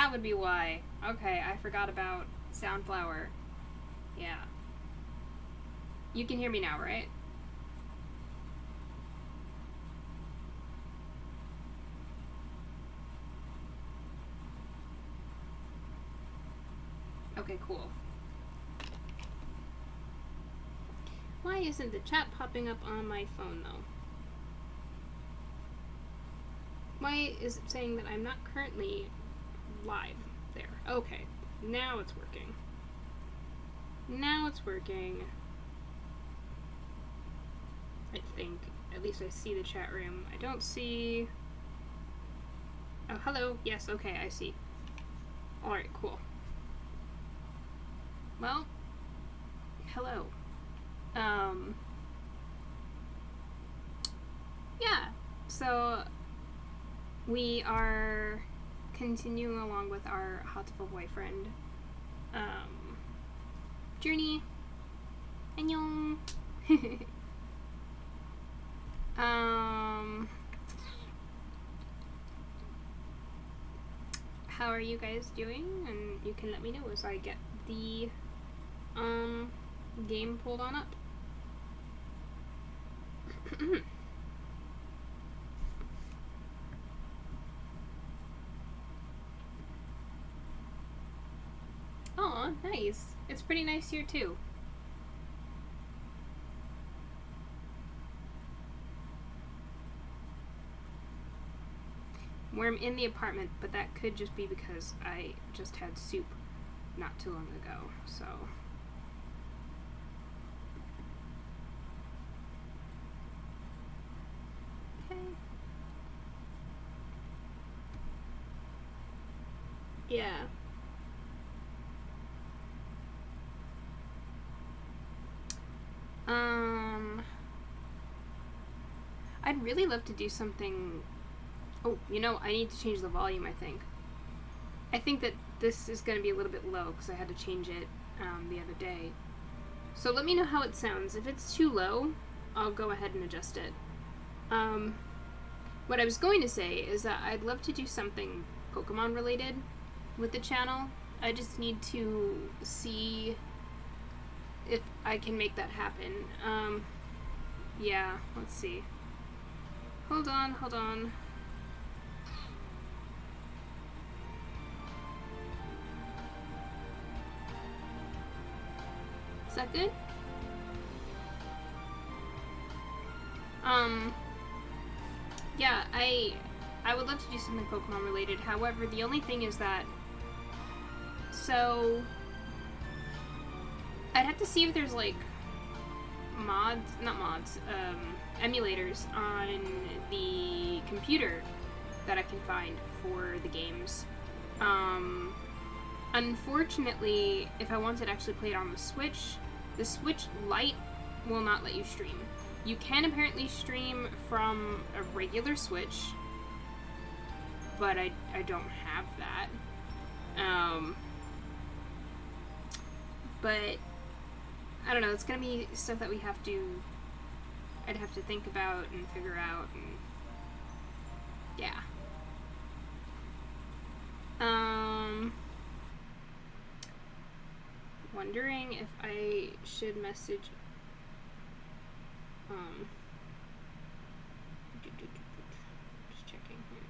That would be why. Okay, I forgot about Soundflower. Yeah. You can hear me now, right? Okay, cool. Why isn't the chat popping up on my phone, though? Why is it saying that I'm not currently live there? Okay, now it's working. Now it's working. I think. At least I see the chat room. I don't see... Oh, hello. Yes, okay, I see. Alright, cool. Well, hello. Yeah, so we are continuing along with our Hatoful boyfriend journey. Annyeong. How are you guys doing? And you can let me know as I get the game pulled on up. Aw, nice. It's pretty nice here too. Where I'm in the apartment, but that could just be because I just had soup not too long ago, so. Okay. Yeah. I'd really love to do something. Oh, you know, I need to change the volume, I think. I think that this is going to be a little bit low because I had to change it the other day. So let me know how it sounds. If it's too low, I'll go ahead and adjust it. What I was going to say is that I'd love to do something Pokemon related with the channel. I just need to see if I can make that happen. Yeah, let's see. Hold on. Is that good? Yeah, I would love to do something Pokemon related. However, the only thing is that, so I'd have to see if there's like emulators on the computer that I can find for the games. Unfortunately, if I wanted to actually play it on the Switch Lite will not let you stream. You can apparently stream from a regular Switch, but I don't have that. But I don't know, it's gonna be stuff that I'd have to think about and figure out, and yeah. Wondering if I should message just checking here.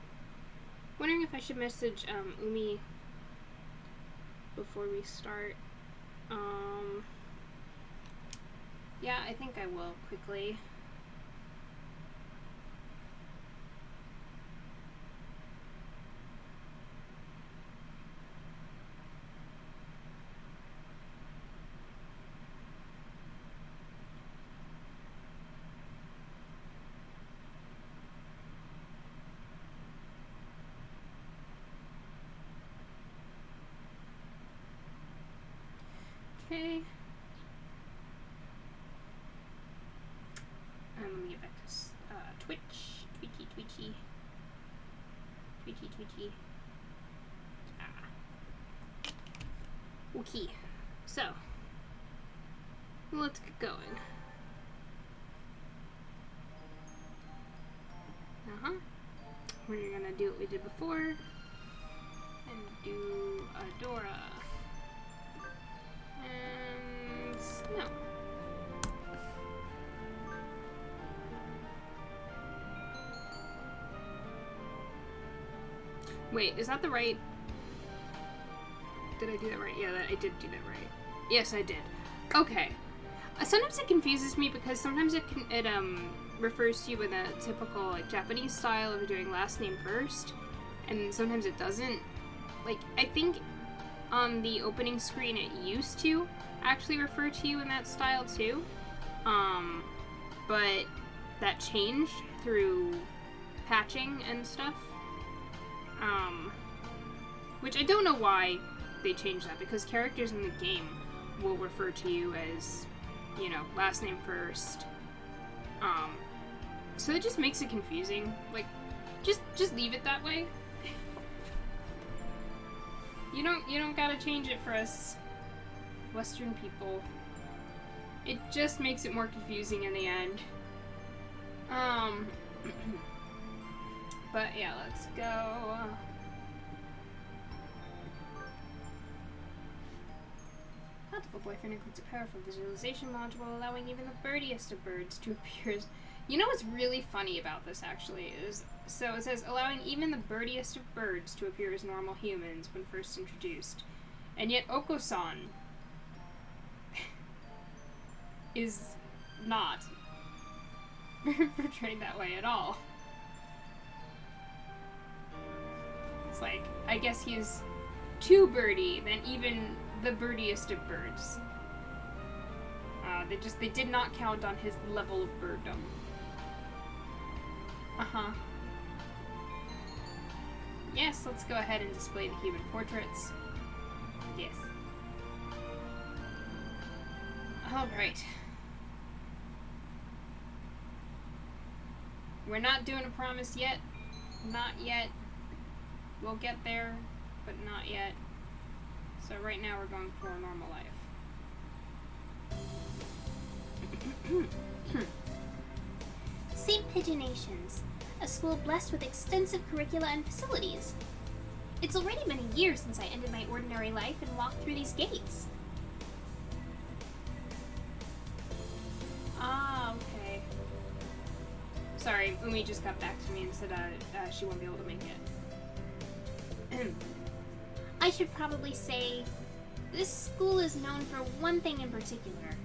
Wondering if I should message Umi before we start. Yeah, I think I will quickly. Okay. Let me get back to Twitch. Twitchy. Okay. So, let's get going. We're gonna do what we did before. And do Adora. And Snow. Wait, is that the right... Did I do that right? Yeah, I did do that right. Yes, I did. Okay. Sometimes it confuses me because sometimes it refers to you in a typical like Japanese style of doing last name first, and sometimes it doesn't. Like, I think on the opening screen it used to actually refer to you in that style too, but that changed through patching and stuff. Which I don't know why they changed that, because characters in the game will refer to you as, you know, last name first. So it just makes it confusing. Like, just leave it that way. You don't gotta change it for us Western people. It just makes it more confusing in the end. But yeah, let's go. Hatoful Boyfriend includes a powerful visualization module allowing even the birdiest of birds to appear as... You know what's really funny about this, actually, is... So it says, allowing even the birdiest of birds to appear as normal humans when first introduced. And yet Oko-san is not portrayed that way at all. It's like, I guess he's too birdie than even the birdiest of birds. They did not count on his level of birddom. Uh-huh. Yes, let's go ahead and display the human portraits. Yes. Alright. We're not doing a promise yet. Not yet. We'll get there, but not yet. So right now we're going for a normal life. St. Pigeonations, a school blessed with extensive curricula and facilities. It's already been a year since I ended my ordinary life and walked through these gates. Ah, okay. Sorry, Umi just got back to me and said she won't be able to make it. I should probably say, this school is known for one thing in particular.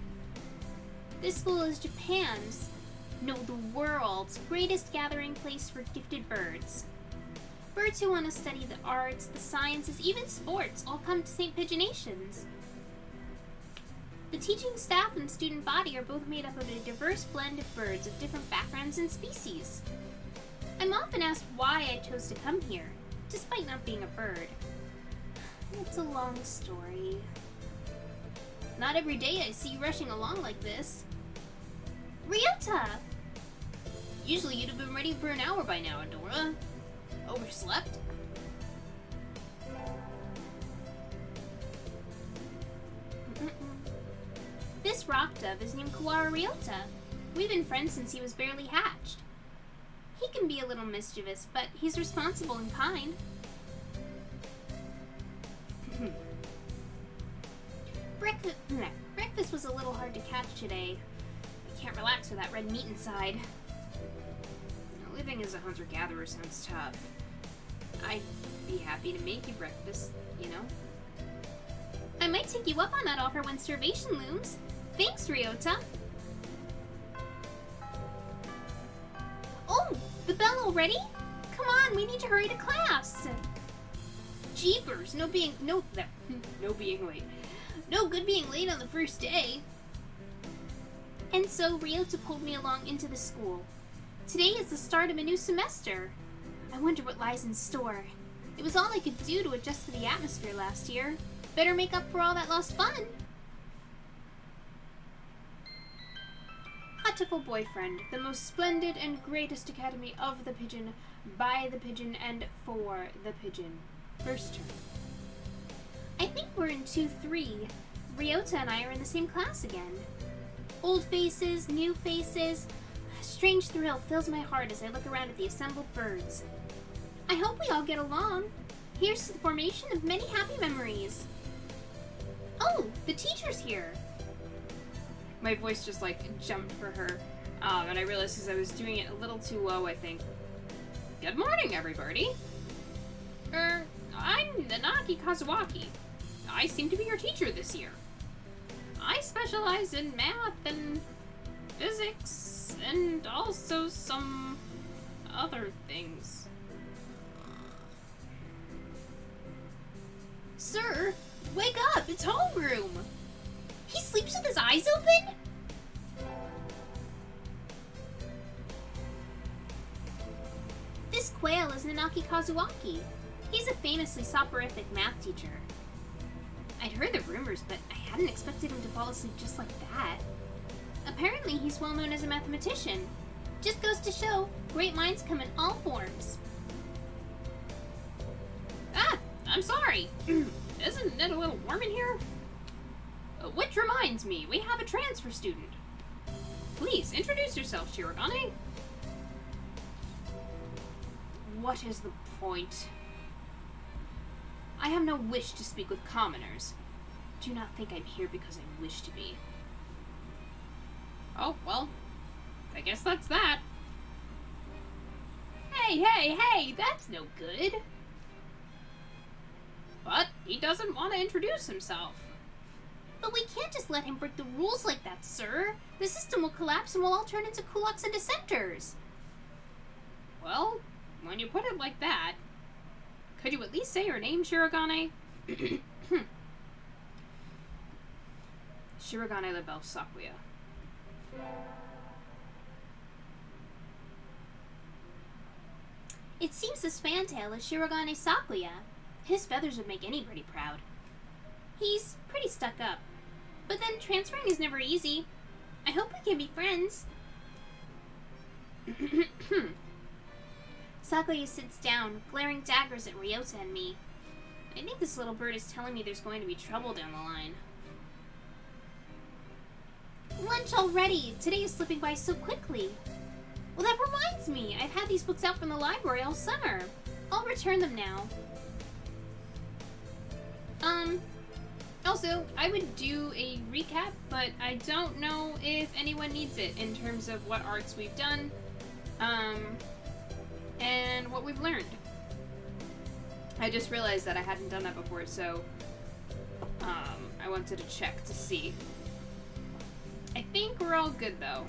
This school is Japan's, no, the world's greatest gathering place for gifted birds. Birds who want to study the arts, the sciences, even sports all come to St. Pigeonations. The teaching staff and student body are both made up of a diverse blend of birds of different backgrounds and species. I'm often asked why I chose to come here, despite not being a bird. It's a long story. Not every day I see you rushing along like this. Ryota! Usually you'd have been ready for an hour by now, Adora. Overslept? This rock dove is named Kawara Ryota. We've been friends since he was barely hatched. He can be a little mischievous, but he's responsible and kind. Breakfast was a little hard to catch today. I can't relax with that red meat inside. Living as a hunter-gatherer sounds tough. I'd be happy to make you breakfast, you know? I might take you up on that offer when starvation looms. Thanks, Ryota. Oh, the bell already? Come on, we need to hurry to class. Jeepers, no being late. No good being late on the first day. And so Ryota pulled me along into the school. Today is the start of a new semester. I wonder what lies in store. It was all I could do to adjust to the atmosphere last year. Better make up for all that lost fun. Hatoful Boyfriend, the most splendid and greatest academy of the pigeon, by the pigeon, and for the pigeon. First term. I think we're in 2-3. Ryota and I are in the same class again. Old faces, new faces. A strange thrill fills my heart as I look around at the assembled birds. I hope we all get along. Here's to the formation of many happy memories. Oh, the teacher's here. My voice just, like, jumped for her. And I realized because I was doing it a little too low, I think. Good morning, everybody. I'm Nanaki Kazuaki. I seem to be your teacher this year. I specialize in math and physics and also some other things. Sir, wake up! It's homeroom! He sleeps with his eyes open? This quail is Nanaki Kazuaki. He's a famously soporific math teacher. I'd heard the rumors, but I hadn't expected him to fall asleep just like that. Apparently, he's well known as a mathematician. Just goes to show, great minds come in all forms. Ah, I'm sorry. Isn't it a little warm in here? Which reminds me, we have a transfer student. Please, introduce yourself, Shirogane. What is the point? I have no wish to speak with commoners. Do not think I'm here because I wish to be. Oh, well, I guess that's that. Hey, that's no good. But he doesn't want to introduce himself. But we can't just let him break the rules like that, sir. The system will collapse and we'll all turn into kulaks and dissenters. Well, when you put it like that, could you at least say your name, Shirogane? Shirogane the Bell Sakuya. It seems this fantail is Shirogane Sakuya. His feathers would make anybody proud. He's pretty stuck up. But then transferring is never easy. I hope we can be friends. Sakuya sits down, glaring daggers at Ryota and me. I think this little bird is telling me there's going to be trouble down the line. Lunch already! Today is slipping by so quickly. Well, that reminds me. I've had these books out from the library all summer. I'll return them now. Also, I would do a recap, but I don't know if anyone needs it in terms of what arcs we've done, and what we've learned. I just realized that I hadn't done that before, so, I wanted to check to see. I think we're all good, though.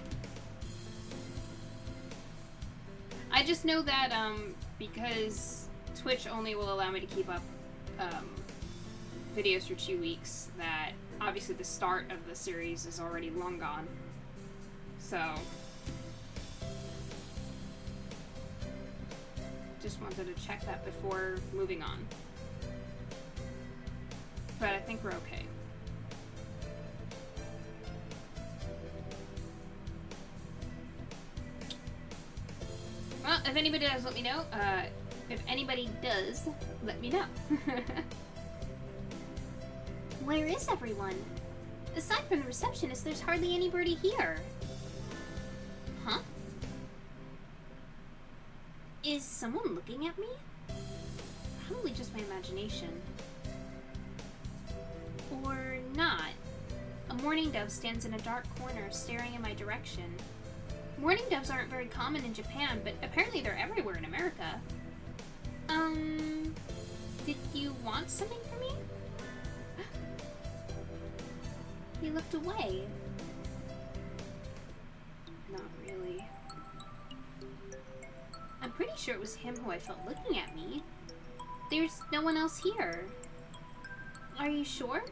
I just know that, because Twitch only will allow me to keep up, videos for 2 weeks, that obviously the start of the series is already long gone. So, just wanted to check that before moving on. But I think we're okay. Well, if anybody does, let me know. If anybody does, let me know. Where is everyone? Aside from the receptionist, there's hardly anybody here. Huh? Is someone looking at me? Probably just my imagination. Or not. A mourning dove stands in a dark corner, staring in my direction. Mourning doves aren't very common in Japan, but apparently they're everywhere in America. Did you want something from me? He looked away. Not really. I'm pretty sure it was him who I felt looking at me. There's no one else here. Are you sure?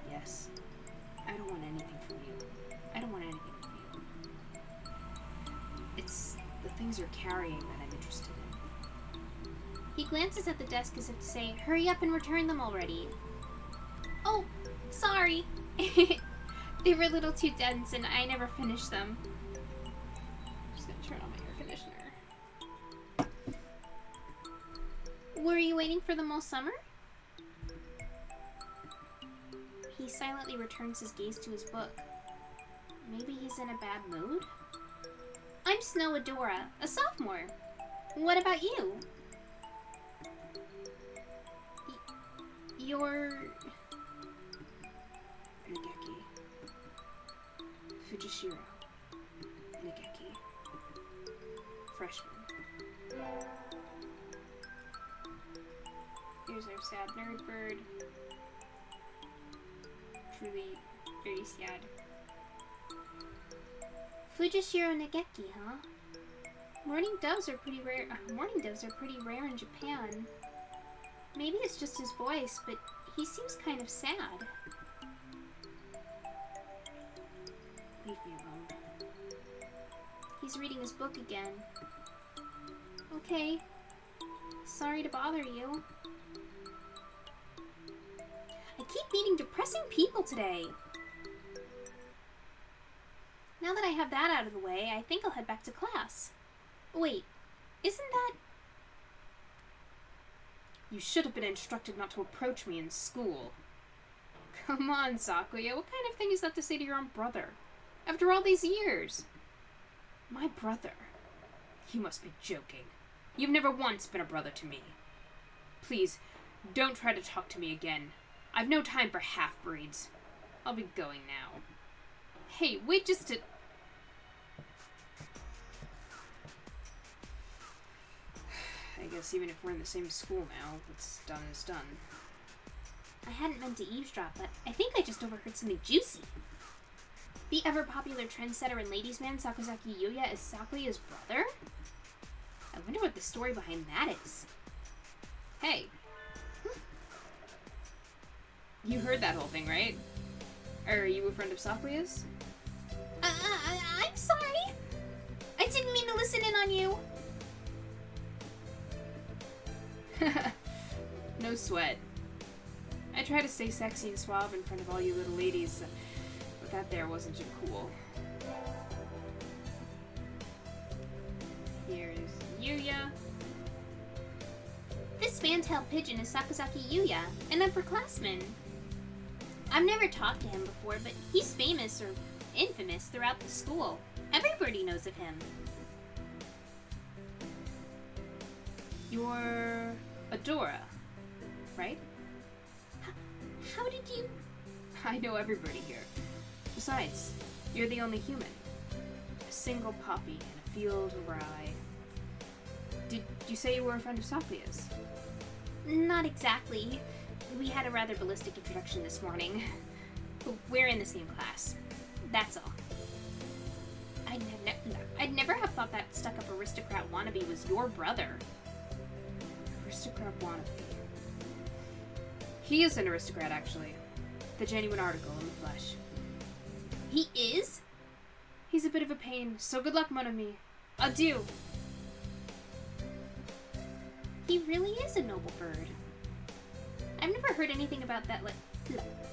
Yes. I don't want anything from you. I don't want anything from you. It's the things you're carrying that I'm interested in. He glances at the desk as if to say, hurry up and return them already. Oh, sorry. They were a little too dense and I never finished them. I'm just gonna turn on my air conditioner. Were you waiting for them all summer? He silently returns his gaze to his book. Maybe he's in a bad mood? I'm Snow Adora, a sophomore. What about you? You're... Nageki. Fujishiro. Nageki. Freshman. Here's our sad nerd bird. Truly very sad. Fujishiro Nageki, huh? Mourning doves are pretty rare in Japan. Maybe it's just his voice, but he seems kind of sad. Leave me alone. He's reading his book again. Okay. Sorry to bother you. I keep meeting depressing people today. Now that I have that out of the way, I think I'll head back to class. Wait, isn't that... You should have been instructed not to approach me in school. Come on, Sakuya, what kind of thing is that to say to your own brother? After all these years? My brother? You must be joking. You've never once been a brother to me. Please, don't try to talk to me again. I've no time for half-breeds. I'll be going now. Hey, wait just a... I guess even if we're in the same school now, what's done is done. I hadn't meant to eavesdrop, but I think I just overheard something juicy. The ever-popular trendsetter and ladies' man Sakazaki Yuya is Sakuya's brother? I wonder what the story behind that is. Hey. You heard that whole thing, right? Are you a friend of Sakuya's? I'm sorry. I didn't mean to listen in on you. No sweat. I try to stay sexy and suave in front of all you little ladies, but that there wasn't too cool. Here's Yuya. This fan-tailed pigeon is Sakazaki Yuya, an upperclassman. I've never talked to him before, but he's famous or infamous throughout the school. Everybody knows of him. You're Adora, right? How did you... I know everybody here. Besides, you're the only human. A single poppy in a field of rye. Did you say you were a friend of Sakuya's? Not exactly. We had a rather ballistic introduction this morning. We're in the same class. That's all. I'd never have thought that stuck-up aristocrat wannabe was your brother. Aristocrat wannabe. He is an aristocrat, actually. The genuine article in the flesh. He is? He's a bit of a pain, so good luck, mon ami. Adieu. He really is a noble bird. I've never heard anything about that,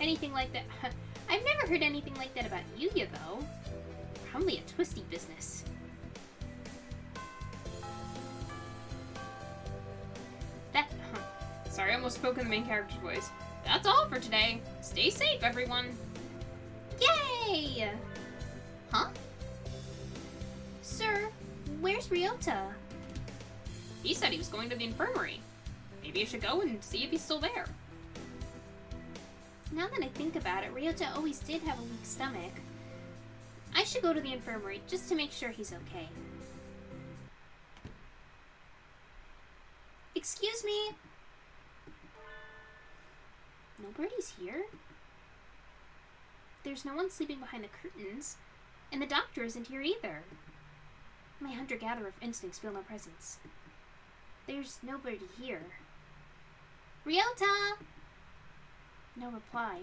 anything like that. I've never heard anything like that about Yuya, though. Probably a twisty business. Sorry, I almost spoke in the main character's voice. That's all for today. Stay safe, everyone. Yay! Huh? Sir, where's Ryota? He said he was going to the infirmary. Maybe I should go and see if he's still there. Now that I think about it, Ryota always did have a weak stomach. I should go to the infirmary just to make sure he's okay. Excuse me? Nobody's here? There's no one sleeping behind the curtains, and the doctor isn't here either. My hunter-gatherer instincts feel no presence. There's nobody here. Ryota! No reply.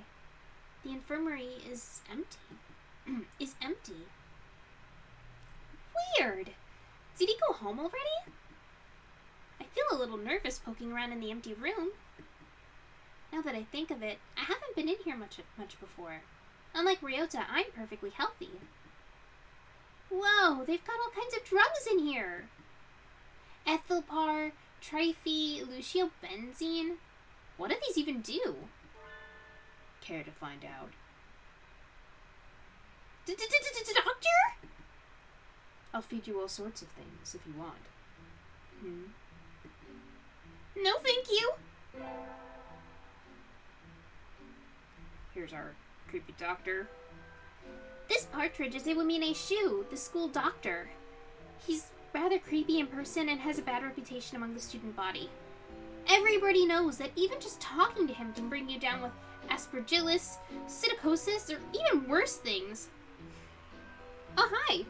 The infirmary is empty. empty. Weird! Did he go home already? I feel a little nervous poking around in the empty room. Now that I think of it, I haven't been in here much before. Unlike Ryota, I'm perfectly healthy. Whoa, they've got all kinds of drugs in here! Ethylpar, Triphe, Luciobenzene. What do these even do? Care to find out? Doctor? I'll feed you all sorts of things if you want. No, thank you. Here's our creepy doctor. This partridge is Iwamine Shu, the school doctor. He's rather creepy in person and has a bad reputation among the student body. Everybody knows that even just talking to him can bring you down with aspergillus, psittacosis, or even worse things. Oh, hi.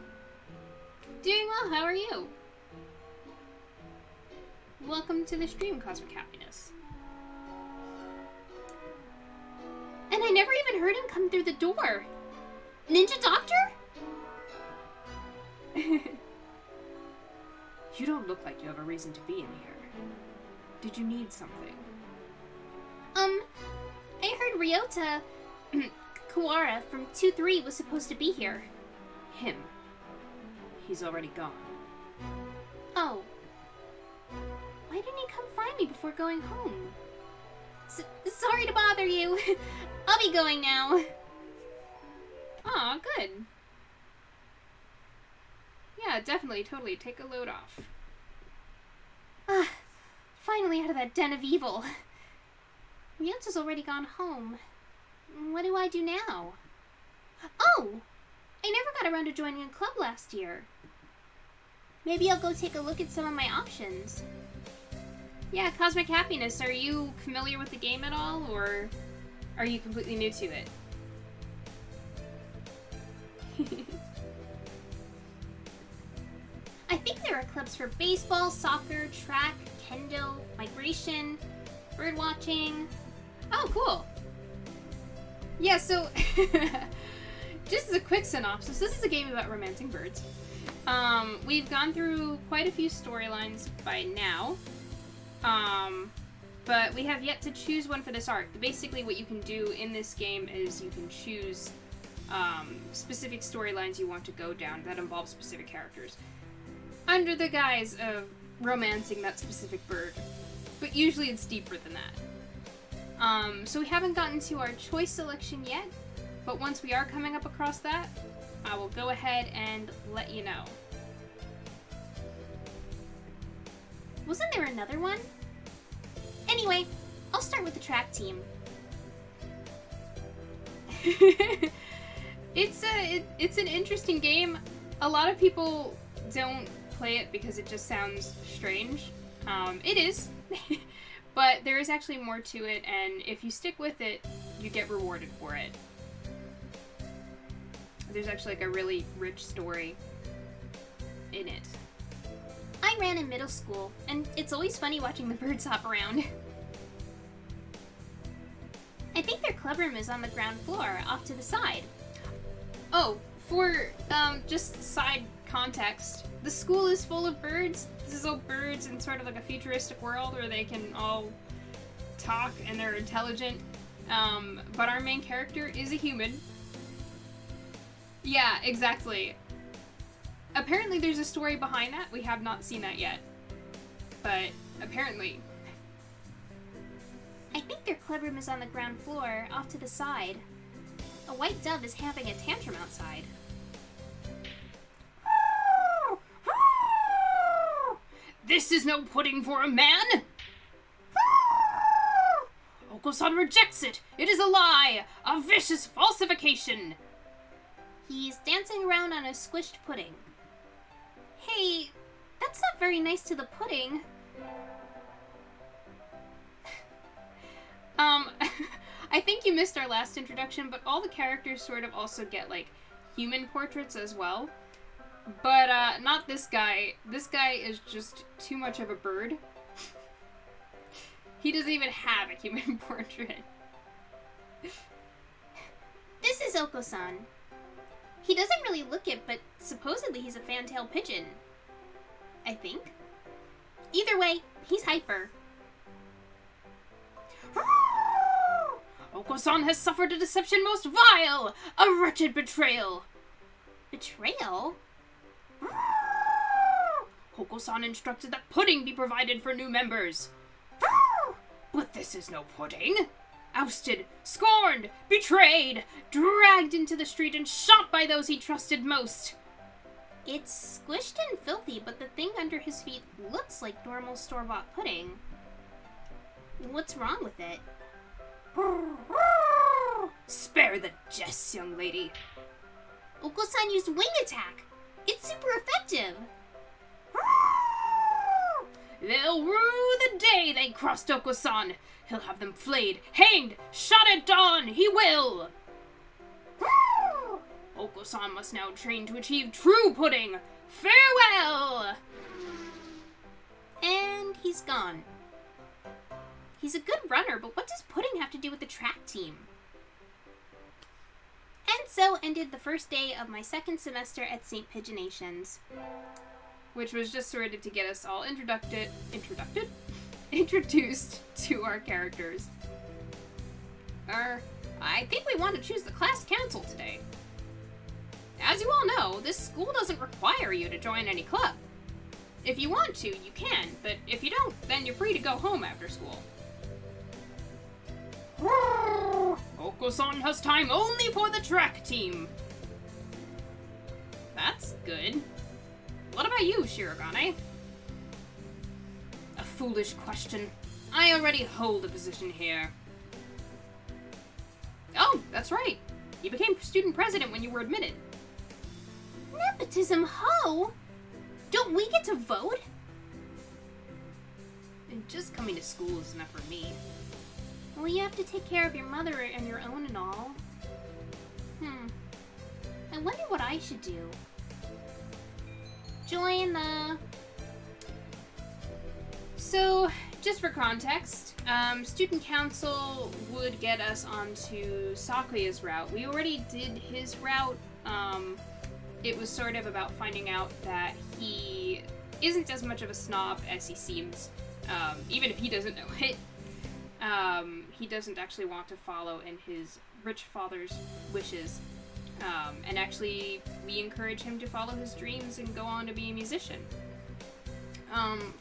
Doing well, how are you? Welcome to the stream, Cosmic Happiness. And I never even heard him come through the door. Ninja Doctor? You don't look like you have a reason to be in here. Did you need something? I heard Ryota Kuwara from 2-3 was supposed to be here. Him. He's already gone. Oh. Why didn't he come find me before going home? Sorry to bother you. I'll be going now. Aw, good. Yeah, definitely, totally. Take a load off. Finally out of that den of evil. Ryota's already gone home. What do I do now? Oh! I never got around to joining a club last year. Maybe I'll go take a look at some of my options. Yeah, Cosmic Happiness, are you familiar with the game at all, or are you completely new to it? I think there are clubs for baseball, soccer, track, kendo, migration, bird watching. Oh, cool. Yeah, so just as a quick synopsis, this is a game about romancing birds. We've gone through quite a few storylines by now, but we have yet to choose one for this arc. Basically, what you can do in this game is you can choose specific storylines you want to go down that involve specific characters, under the guise of romancing that specific bird. But usually it's deeper than that. So we haven't gotten to our choice selection yet, but once we are coming up across that, I will go ahead and let you know. Wasn't there another one? Anyway, I'll start with the track team. It's an interesting game. A lot of people don't play it because it just sounds strange. It is, but there is actually more to it, and if you stick with it, you get rewarded for it. There's actually like a really rich story in it. I ran in middle school, and it's always funny watching the birds hop around. I think their clubroom is on the ground floor, off to the side. Oh, for just side context, the school is full of birds. This is all birds in sort of like a futuristic world where they can all talk and they're intelligent. But our main character is a human. Yeah, exactly. Apparently there's a story behind that. We have not seen that yet. But apparently. I think their clubroom is on the ground floor, off to the side. A white dove is having a tantrum outside. This is no pudding for a man! Oko-san rejects it! It is a lie! A vicious falsification! He's dancing around on a squished pudding. Hey, that's not very nice to the pudding. I think you missed our last introduction, but all the characters sort of also get, like, human portraits as well. But, not this guy. This guy is just too much of a bird. He doesn't even have a human portrait. This is Oko-san. He doesn't really look it, but supposedly he's a fantail pigeon. I think. Either way, he's hyper. Oko-san has suffered a deception most vile! A wretched betrayal! Betrayal? Oko-san instructed that pudding be provided for new members. But this is no pudding! Ousted, scorned, betrayed, dragged into the street and shot by those he trusted most. It's squished and filthy, but the thing under his feet looks like normal store-bought pudding. What's wrong with it? Spare the jests, young lady. Oko-san used wing attack. It's super effective. They'll rue the day they crossed Oko-san. He'll have them flayed, hanged, shot at dawn. He will. Oko-san must now train to achieve true pudding. Farewell! And he's gone. He's a good runner, but what does pudding have to do with the track team? And so ended the first day of my second semester at St. Pigeonations. Which was just sort of to get us all introduced to our characters. I think we want to choose the class council today. As you all know, this school doesn't require you to join any club. If you want to, you can, but if you don't, then you're free to go home after school. Oko-san has time only for the track team. That's good. What about you, Shirogane? A foolish question. I already hold a position here. Oh, that's right. You became student president when you were admitted. Nepotism, ho! Don't we get to vote? And just coming to school is enough for me. Well, you have to take care of your mother and your own and all. I wonder what I should do. Join the... So, just for context, student council would get us onto Sakuya's route. We already did his route. It was sort of about finding out that he isn't as much of a snob as he seems, even if he doesn't know it. He doesn't actually want to follow in his rich father's wishes. And actually, we encourage him to follow his dreams and go on to be a musician.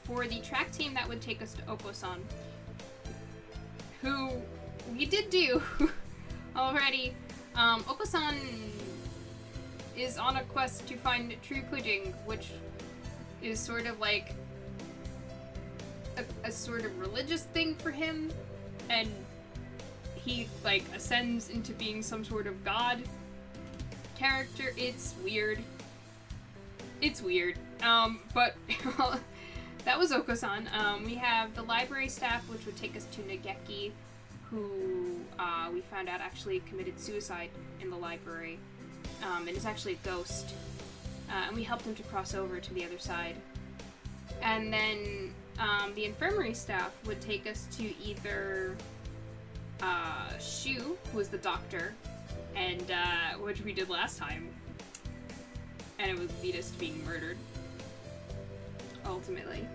For the track team, that would take us to Oko-san, who we did do already. Oko-san is on a quest to find true pudding, which is sort of like a sort of religious thing for him, and he like ascends into being some sort of god character. It's weird. But that was Oko-san. We have the library staff, which would take us to Nageki, who we found out actually committed suicide in the library, and is actually a ghost. And we helped him to cross over to the other side. And then the infirmary staff would take us to either Shu, who was the doctor, and which we did last time, and it would lead us to being murdered, ultimately.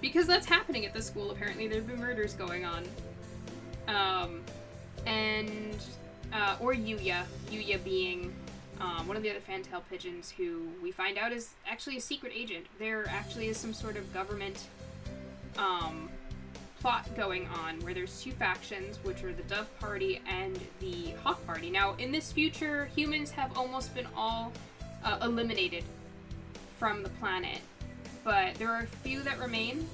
Because that's happening at the school, apparently. There have been murders going on. Or Yuya. Yuya being one of the other fantail pigeons who we find out is actually a secret agent. There actually is some sort of government plot going on where there's two factions, which are the Dove Party and the Hawk Party. Now, in this future, humans have almost been all eliminated from the planet, but there are a few that remain,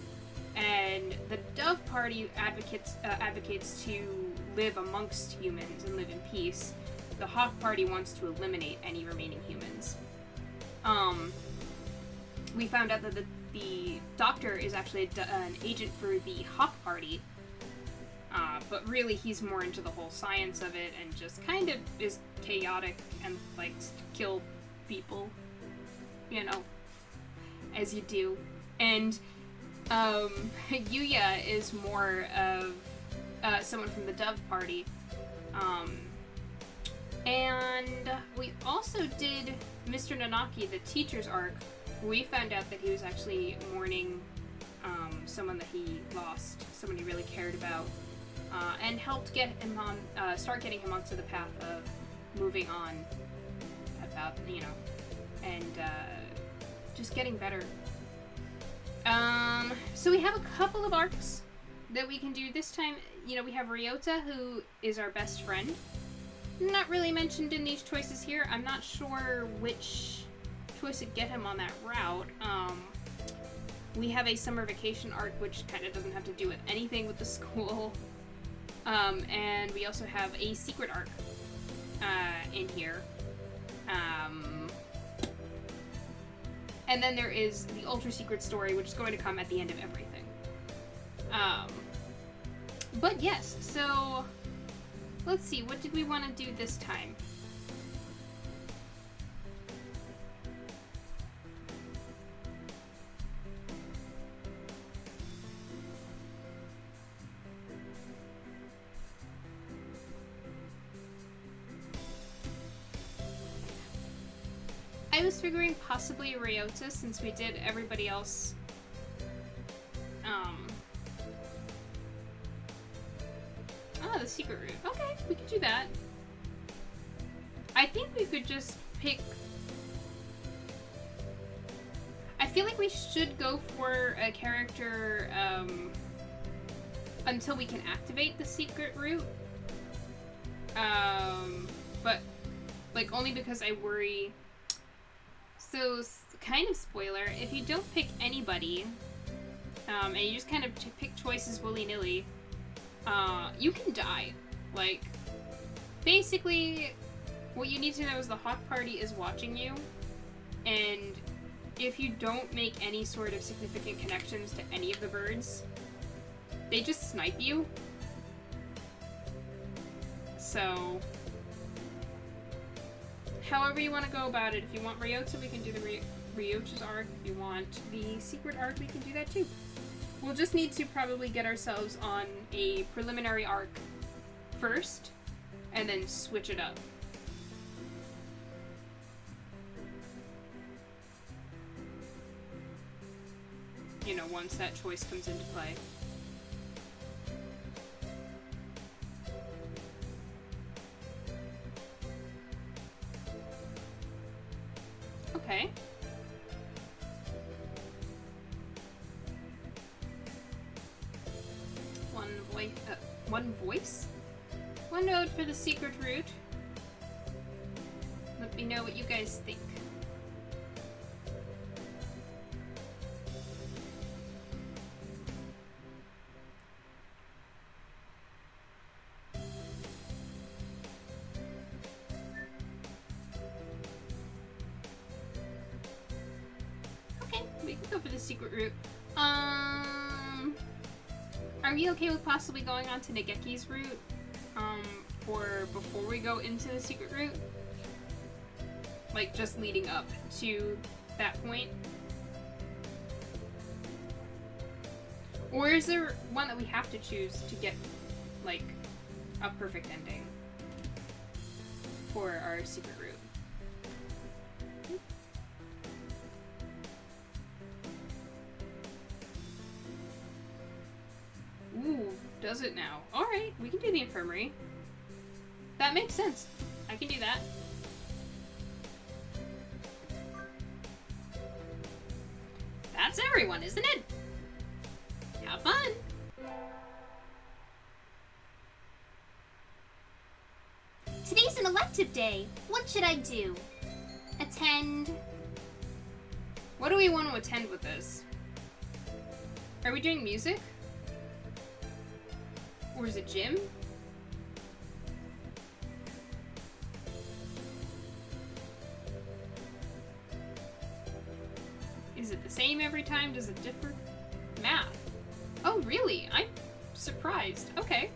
and the Dove Party advocates to live amongst humans and live in peace. The Hawk Party wants to eliminate any remaining humans. We found out that the doctor is actually an agent for the Hawk Party, but really he's more into the whole science of it and just kind of is chaotic and likes to kill people, as you do. And Yuya is more of someone from the Dove Party. And we also did Mr. Nanaki, the teacher's arc. We found out that he was actually mourning someone that he lost, someone he really cared about, and helped get him on, start getting him onto the path of moving on, about, and just getting better. So we have a couple of arcs that we can do this time. We have Ryota, who is our best friend. Not really mentioned in these choices here. I'm not sure which choice would get him on that route. We have a summer vacation arc, which kind of doesn't have to do with anything with the school. And we also have a secret arc in here. And then there is the ultra secret story, which is going to come at the end of everything. But yes, so let's see, what did we want to do this time? I was figuring possibly Ryota, since we did everybody else. The secret route. Okay, we could do that. I think we could just pick... I feel like we should go for a character, until we can activate the secret route. But, like, only because I worry... So, kind of spoiler, if you don't pick anybody, and you just kind of pick choices willy-nilly, you can die. Like, basically, what you need to know is the Hawk Party is watching you, and if you don't make any sort of significant connections to any of the birds, they just snipe you. So... however you want to go about it. If you want Ryota, we can do the Ryota's arc. If you want the secret arc, we can do that too. We'll just need to probably get ourselves on a preliminary arc first, and then switch it up. You know, once that choice comes into play. Okay. One voice? One note for the secret route. Let me know what you guys think. We can go for the secret route. Are we okay with possibly going on to Nageki's route? For before we go into the secret route? Like, just leading up to that point? Or is there one that we have to choose to get, like, a perfect ending for our secret route? Ooh, does it now? Alright, we can do the infirmary. That makes sense. I can do that. That's everyone, isn't it? Have fun! Today's an elective day. What should I do? Attend? What do we want to attend with this? Are we doing music? Or is it gym? Is it the same every time? Does it differ? Math. Oh, really? I'm surprised. Okay.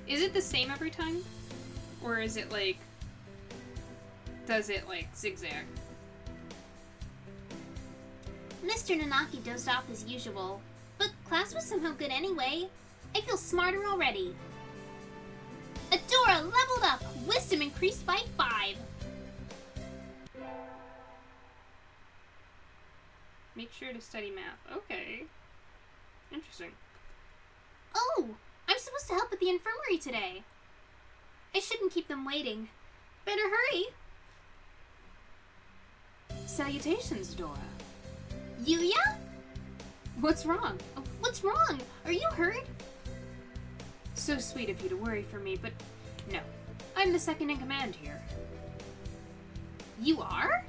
Is it the same every time? Or is it like... does it like zigzag? Mr. Nanaki dozed off as usual, but class was somehow good anyway. I feel smarter already. Adora leveled up! Wisdom increased by 5! Make sure to study math. Okay. Interesting. Oh! I'm supposed to help at the infirmary today. I shouldn't keep them waiting. Better hurry! Salutations, Dora. Yuya? What's wrong? What's wrong? Are you hurt? So sweet of you to worry for me, but no. I'm the second in command here. You are?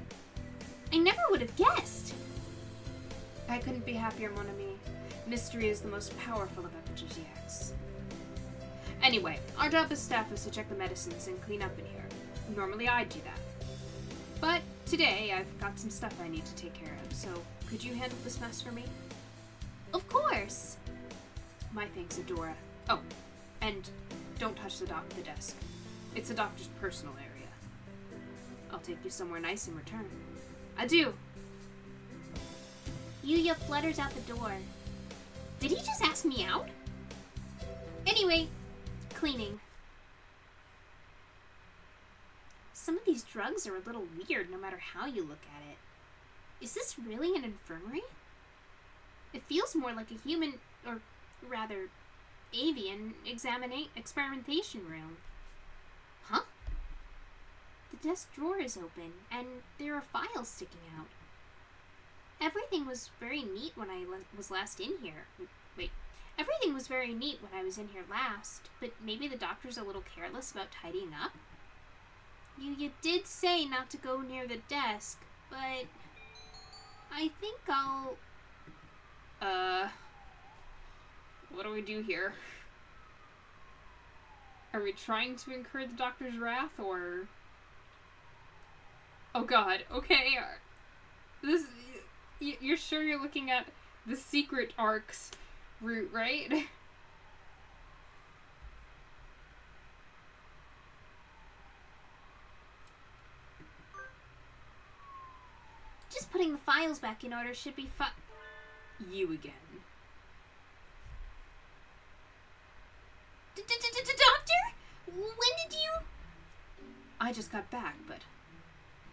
I never would have guessed. I couldn't be happier, mon ami. Mystery is the most powerful of aphrodisiacs. Anyway, our job as staff is to check the medicines and clean up in here. Normally I'd do that. But today I've got some stuff I need to take care of, so could you handle this mess for me? Of course! My thanks, Adora. Oh, and don't touch the desk. It's the doctor's personal area. I'll take you somewhere nice in return. Adieu! Yuya flutters out the door. Did he just ask me out? Anyway, cleaning. Some of these drugs are a little weird no matter how you look at it. Is this really an infirmary? It feels more like a human, or rather, avian experimentation room. Huh? The desk drawer is open, and there are files sticking out. Everything was very neat when I was last in here. Wait, everything was very neat when I was in here last, but maybe the doctor's a little careless about tidying up? You did say not to go near the desk, but I think I'll... What do we do here? Are we trying to incur the doctor's wrath, or... Oh god, okay. You're sure you're looking at the secret arcs route, right? Just putting the files back in order should be You again. Doctor? When did you... I just got back, but...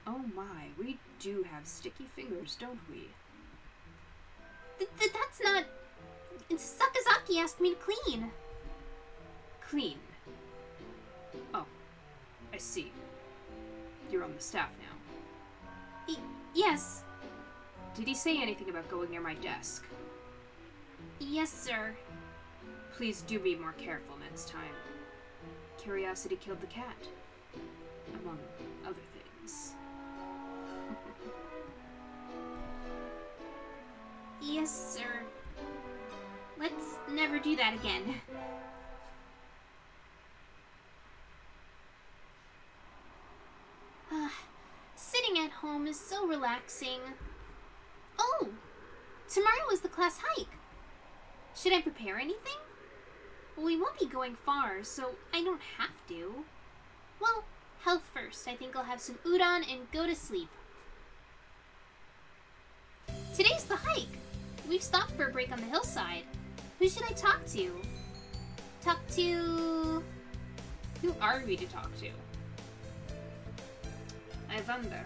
Oh my, we do have sticky fingers, don't we? That's not... Sakazaki asked me to clean. Clean? Oh, I see. You're on the staff now. Yes. Did he say anything about going near my desk? Yes, sir. Please do be more careful next time. Curiosity killed the cat, among other things. Yes, sir. Let's never do that again. Sitting at home is so relaxing. Oh! Tomorrow is the class hike. Should I prepare anything? Well, we won't be going far, so I don't have to. Well, health first. I think I'll have some udon and go to sleep. Today's the hike. We've stopped for a break on the hillside. Who should I talk to? Talk to... Who are we to talk to? I wonder.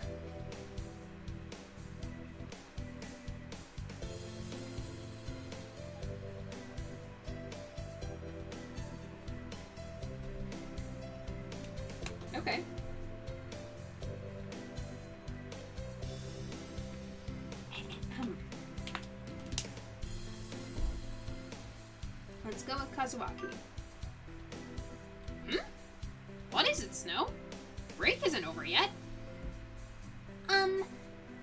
Okay. Let's go with Kazuaki. What is it, Snow? Break isn't over yet.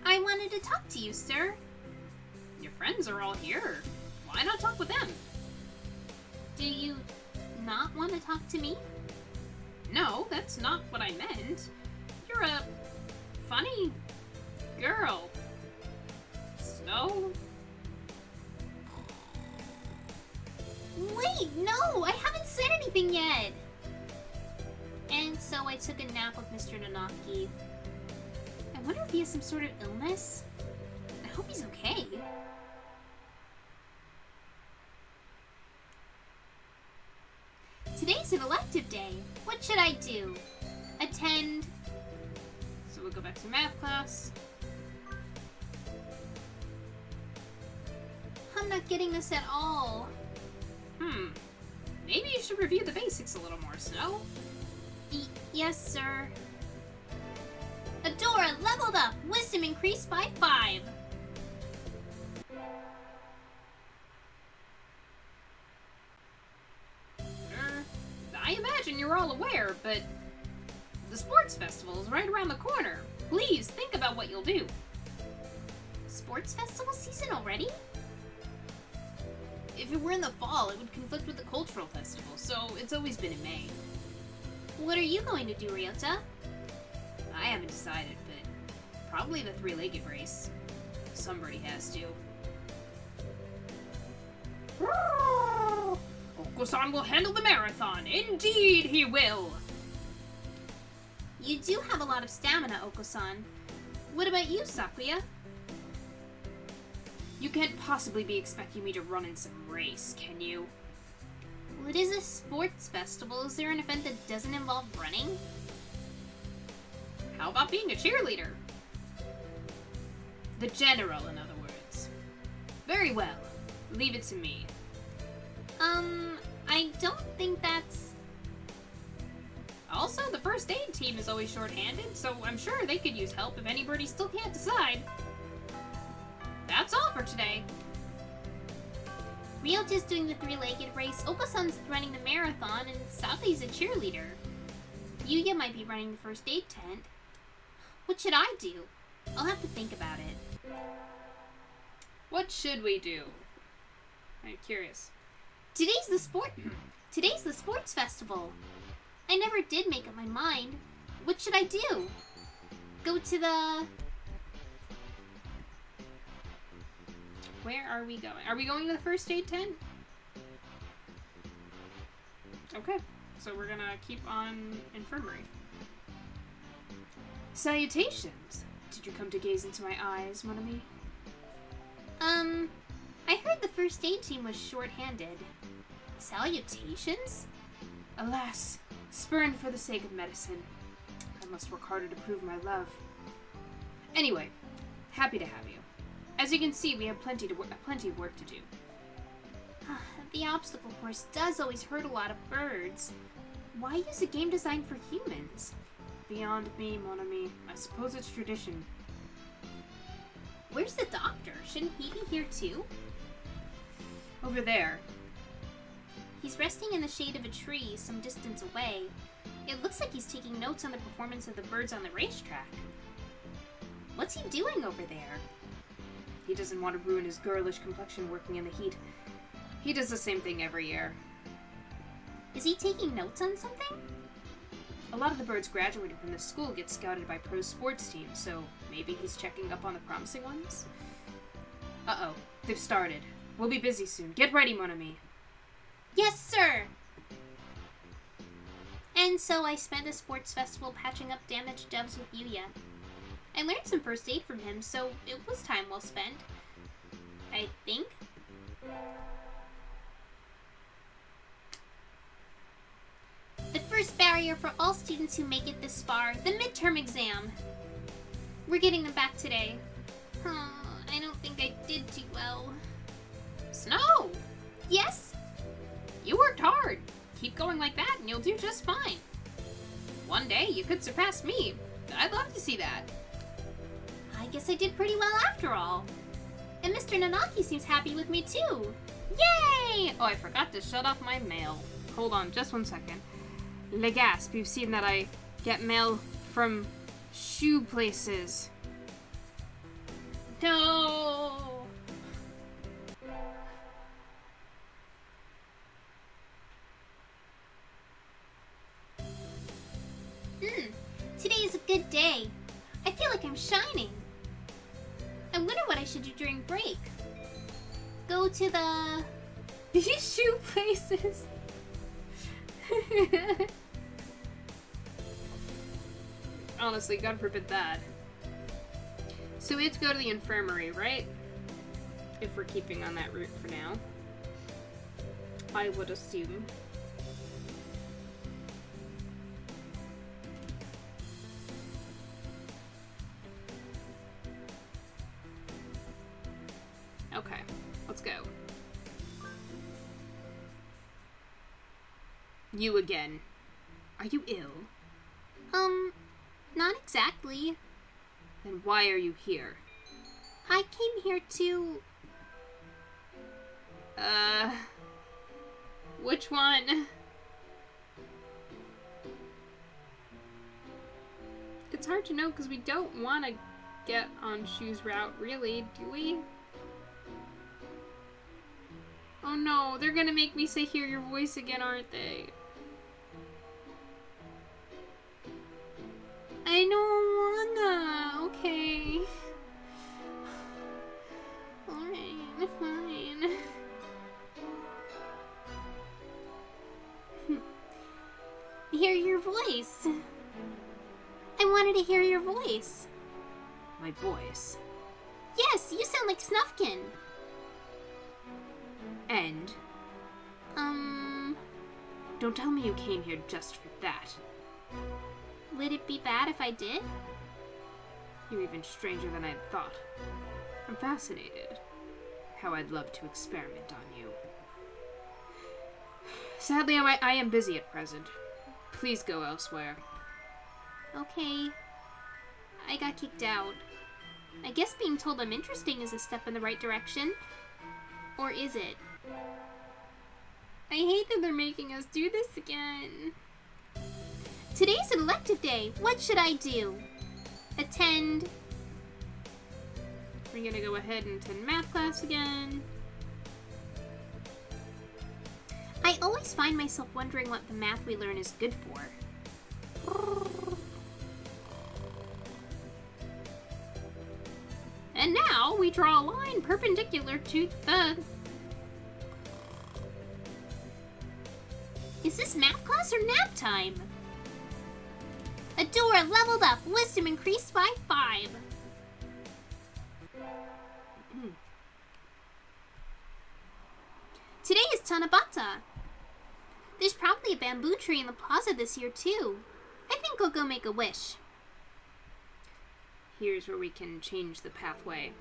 I wanted to talk to you, sir. Your friends are all here. Why not talk with them? Do you not want to talk to me? No, that's not what I meant. You're a funny girl. Snow? Wait, no! I haven't said anything yet! And so I took a nap with Mr. Nanaki. I wonder if he has some sort of illness? I hope he's okay. Today's an elective day. What should I do? Attend. So we'll go back to math class. I'm not getting this at all. Maybe you should review the basics a little more, Snow. Yes, sir. Adora leveled up. Wisdom increased by 5. I imagine you're all aware, but the sports festival is right around the corner. Please think about what you'll do. Sports festival season already? If it were in the fall, it would conflict with the cultural festival, so it's always been in May. What are you going to do, Ryota? I haven't decided, but probably the three-legged race. Somebody has to. Oko-san will handle the marathon. Indeed, he will. You do have a lot of stamina, Oko-san. What about you, Sakuya? You can't possibly be expecting me to run in some race, can you? Well, it is a sports festival. Is there an event that doesn't involve running? How about being a cheerleader? The general, in other words. Very well. Leave it to me. I don't think that's... Also, the first aid team is always short-handed, so I'm sure they could use help if anybody still can't decide. That's all for today. Ryota's doing the three-legged race, Oko-san's running the marathon, and Sakuya's a cheerleader. Yuya might be running the first aid tent. What should I do? I'll have to think about it. What should we do? I'm curious. Today's the sports festival. I never did make up my mind. What should I do? Go to the... Where are we going? Are we going to the first aid tent? Okay, so we're gonna keep on infirmary. Salutations! Did you come to gaze into my eyes, mon ami? I heard the first aid team was short-handed. Salutations? Alas, spurned for the sake of medicine. I must work harder to prove my love. Anyway, happy to have you. As you can see, we have plenty of work to do. The obstacle course does always hurt a lot of birds. Why use a game designed for humans? Beyond me, mon ami. I suppose it's tradition. Where's the doctor? Shouldn't he be here too? Over there. He's resting in the shade of a tree some distance away. It looks like he's taking notes on the performance of the birds on the racetrack. What's he doing over there? He doesn't want to ruin his girlish complexion working in the heat. He does the same thing every year. Is he taking notes on something? A lot of the birds graduating from this school get scouted by pro sports teams, so maybe he's checking up on the promising ones? Uh-oh, they've started. We'll be busy soon. Get ready, mon ami. Yes, sir! And so I spent the sports festival patching up damaged doves with Yuya. I learned some first aid from him, so it was time well spent. I think. The first barrier for all students who make it this far, the midterm exam. We're getting them back today. I don't think I did too well. Snow! Yes? You worked hard. Keep going like that and you'll do just fine. One day you could surpass me. I'd love to see that. I guess I did pretty well after all. And Mr. Nanaki seems happy with me too. Yay! Oh, I forgot to shut off my mail. Hold on, just 1 second. Le gasp, you've seen that I get mail from shoe places. No! Today is a good day. I feel like I'm shining. I wonder what I should do during break. Go to the... These shoe places. Honestly, God forbid that. So we have to go to the infirmary, right? If we're keeping on that route for now. I would assume. Okay, let's go. You again. Are you ill? Not exactly. Then why are you here? I came here to... Which one? It's hard to know because we don't want to get on Shu's route, really, do we? Oh no, they're gonna make me say hear your voice again, aren't they? I don't wanna. Okay. Alright, fine. Hear your voice. I wanted to hear your voice. My voice. Yes, you sound like Snufkin. And? Don't tell me you came here just for that. Would it be bad if I did? You're even stranger than I had thought. I'm fascinated. How I'd love to experiment on you. Sadly, I am busy at present. Please go elsewhere. Okay. I got kicked out. I guess being told I'm interesting is a step in the right direction. Or is it? I hate that they're making us do this again. Today's an elective day. What should I do? Attend. We're gonna go ahead and attend math class again. I always find myself wondering what the math we learn is good for. And now we draw a line perpendicular to the... Is this math class or nap time? Adora leveled up. Wisdom increased by 5. Today is Tanabata. There's probably a bamboo tree in the plaza this year, too. I think I'll go make a wish. Here's where we can change the pathway.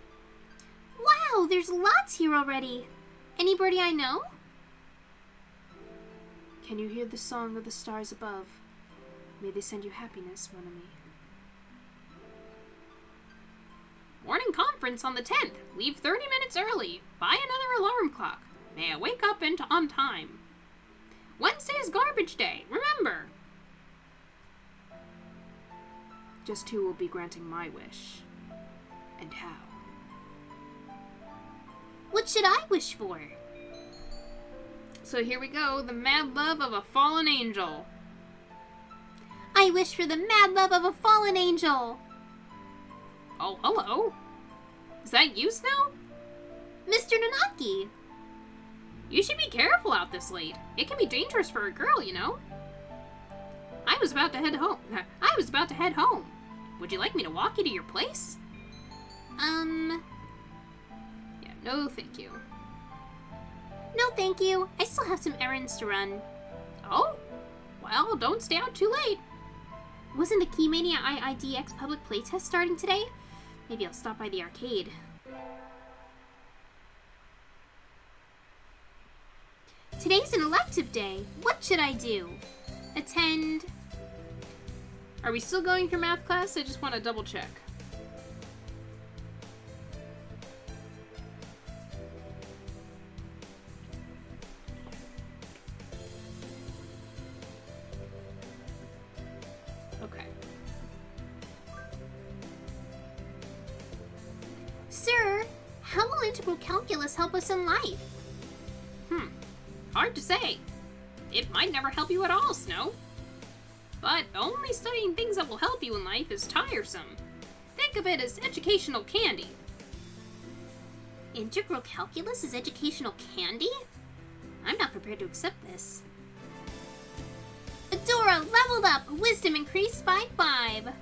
Wow, there's lots here already. Anybody I know? Can you hear the song of the stars above? May they send you happiness, mon ami. Morning conference on the 10th. Leave 30 minutes early. Buy another alarm clock. May I wake up on time. Wednesday is garbage day. Remember. Just who will be granting my wish? And how? What should I wish for? So here we go. The mad love of a fallen angel. I wish for the mad love of a fallen angel. Oh, hello. Is that you, Snow? Mr. Nanaki. You should be careful out this late. It can be dangerous for a girl, you know. I was about to head home. Would you like me to walk you to your place? Yeah, no thank you. No, thank you. I still have some errands to run. Oh? Well, don't stay out too late. Wasn't the Keymania IIDX public playtest starting today? Maybe I'll stop by the arcade. Today's an elective day. What should I do? Attend. Are we still going through math class? I just want to double check. Okay. Sir, how will integral calculus help us in life? Hard to say. It might never help you at all, Snow. But only studying things that will help you in life is tiresome. Think of it as educational candy. Integral calculus is educational candy? I'm not prepared to accept this. Adora leveled up! Wisdom increased by 5.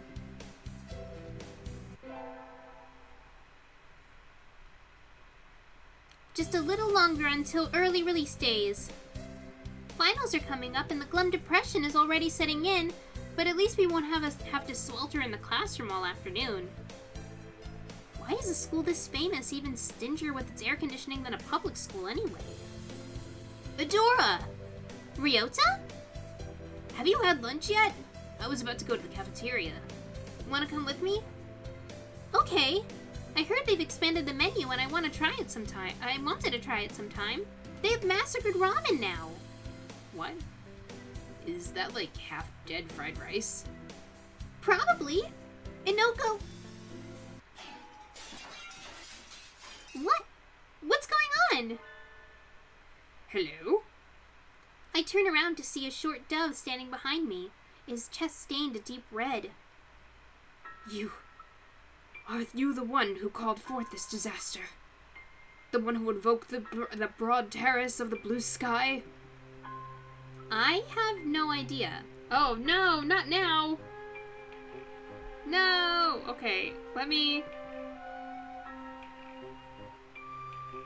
Just a little longer until early release days. Finals are coming up and the glum depression is already setting in, but at least we won't have to swelter in the classroom all afternoon. Why is a school this famous even stingier with its air conditioning than a public school anyway? Adora! Ryota? Have you had lunch yet? I was about to go to the cafeteria. Wanna come with me? Okay. I heard they've expanded the menu and I wanted to try it sometime. They have massacred ramen now. What? Is that like half-dead fried rice? Probably. Inoko. What? What's going on? Hello? I turn around to see a short dove standing behind me, his chest stained a deep red. Are you the one who called forth this disaster? The one who invoked the broad terrace of the blue sky? I have no idea. Oh, no, not now. No. Okay, let me...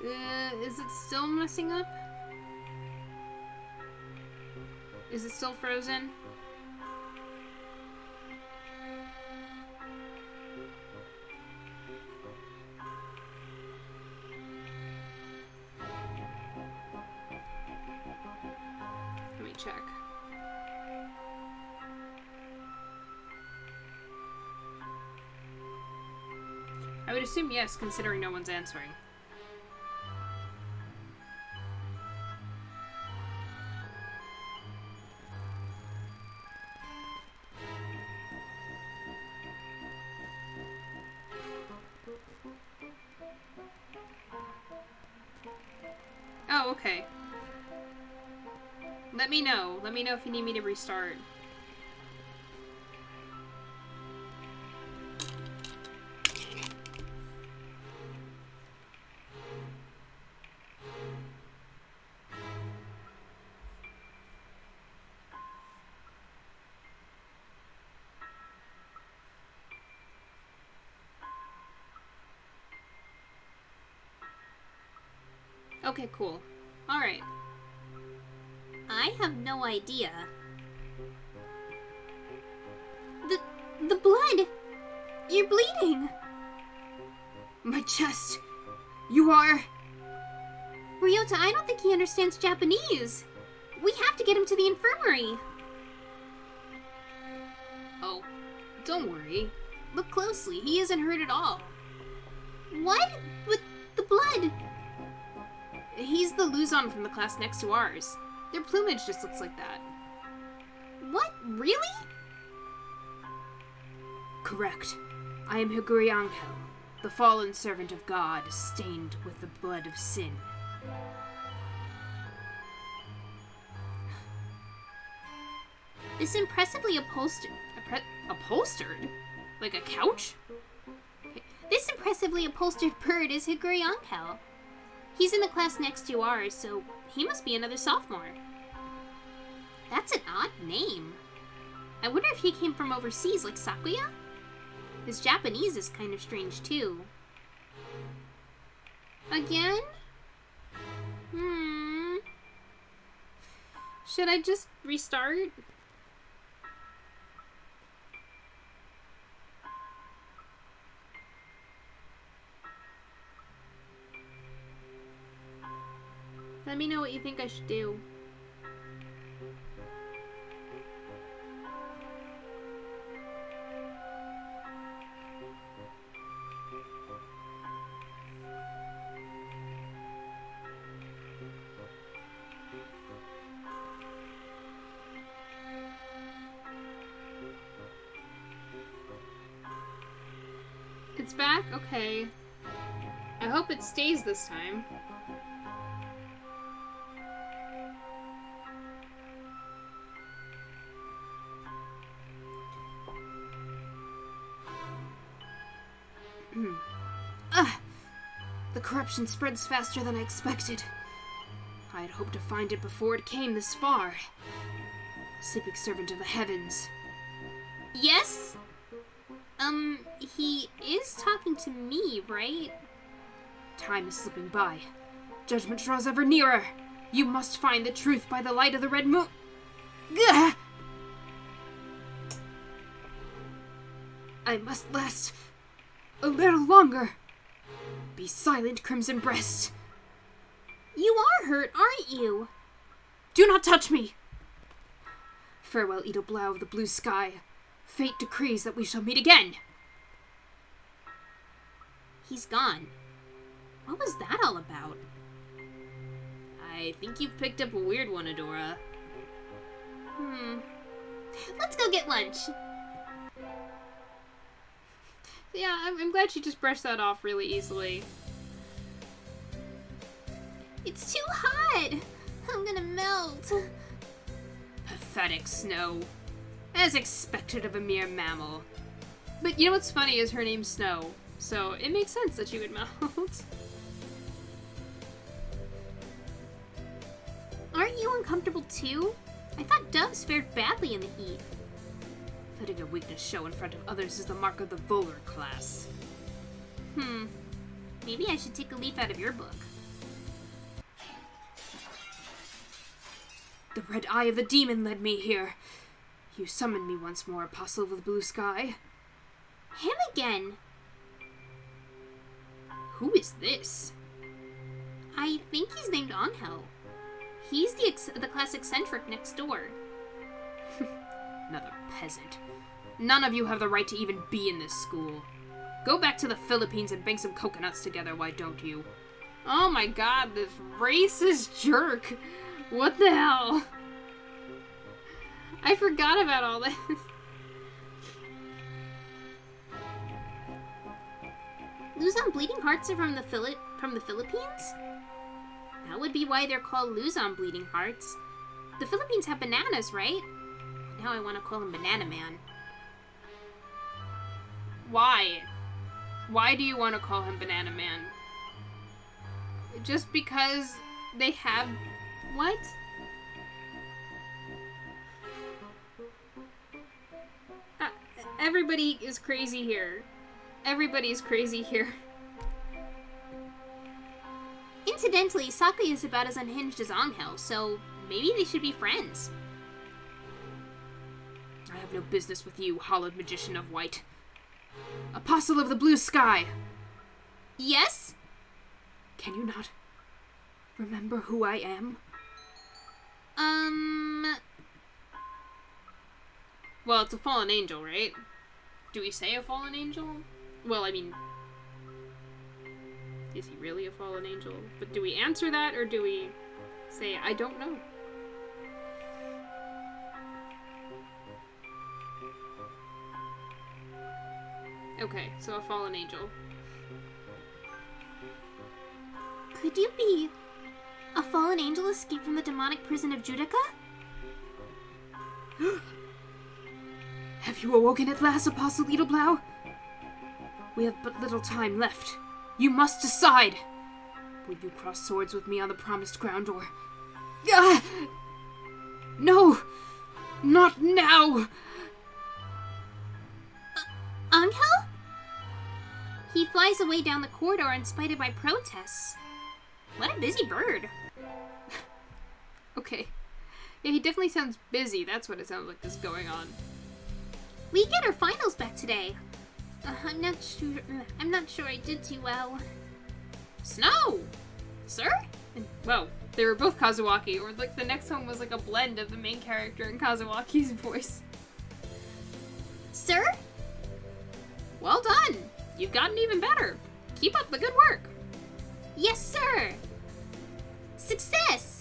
is it still messing up? Is it still frozen? Let me check. I would assume yes, considering no one's answering. Oh, okay. Let me know. Let me know if you need me to restart. Okay, cool. Alright. I have no idea. The blood! You're bleeding! My chest! You are... Ryota, I don't think he understands Japanese. We have to get him to the infirmary. Oh, don't worry. Look closely. He isn't hurt at all. What? With the blood? He's the Luzon from the class next to ours. Their plumage just looks like that. What? Really? Correct. I am Higuri Anghel, the fallen servant of God, stained with the blood of sin. This impressively upholstered... Upholstered? Like a couch? This impressively upholstered bird is Higuri Anghel. He's in the class next to ours, so he must be another sophomore. That's an odd name. I wonder if he came from overseas like Sakuya? His Japanese is kind of strange too. Again? Should I just restart? Let me know what you think I should do. It's back? Okay. I hope it stays this time. The corruption spreads faster than I expected. I had hoped to find it before it came this far. Sleeping servant of the heavens. Yes? He is talking to me, right? Time is slipping by. Judgment draws ever nearer. You must find the truth by the light of the red moon. Gah! I must last a little longer. Be silent, Crimson Breast. You are hurt, aren't you? Do not touch me! Farewell, Edel Blau of the blue sky. Fate decrees that we shall meet again. He's gone. What was that all about? I think you've picked up a weird one, Adora. Let's go get lunch. Yeah, I'm glad she just brushed that off really easily. It's too hot. I'm gonna melt. Pathetic, Snow. As expected of a mere mammal. But you know what's funny is her name's Snow, so it makes sense that she would melt. Aren't you uncomfortable too? I thought doves fared badly in the heat. Letting your weakness show in front of others is the mark of the vulgar class. Maybe I should take a leaf out of your book. The red eye of the demon led me here. You summoned me once more, Apostle of the Blue Sky. Him again! Who is this? I think he's named Anghel. He's the class eccentric next door. Another peasant. None of you have the right to even be in this school. Go back to the Philippines and bang some coconuts together, why don't you? Oh my god, this racist jerk. What the hell? I forgot about all this. Luzon bleeding hearts are from the Philippines? That would be why they're called Luzon bleeding hearts. The Philippines have bananas, right? Now I want to call him Banana Man. Why? Why do you want to call him Banana Man? Just because they have... What? Everybody is crazy here. Everybody's crazy here. Incidentally, Saki is about as unhinged as Anghel, so maybe they should be friends. I have no business with you, hollowed magician of white. Apostle of the Blue Sky! Yes? Can you not remember who I am? Well, it's a fallen angel, right? Do we say a fallen angel? Well, I mean... Is he really a fallen angel? But do we answer that, or do we say, I don't know? Okay, so a fallen angel. Could you be a fallen angel escaped from the demonic prison of Judecca? Have you awoken at last, Apostle Edel Blau? We have but little time left. You must decide. Will you cross swords with me on the promised ground, or... Ah! No! Not now! Anghel? He flies away down the corridor in spite of my protests. What a busy bird. Okay. Yeah, he definitely sounds busy. That's what it sounds like is going on. We get our finals back today. I'm not sure I did too well. Snow! Sir? And, well, they were both Kazuaki, or like the next one was like a blend of the main character and Kazuaki's voice. Sir? Well done! You've gotten even better. Keep up the good work. Yes, sir! Success!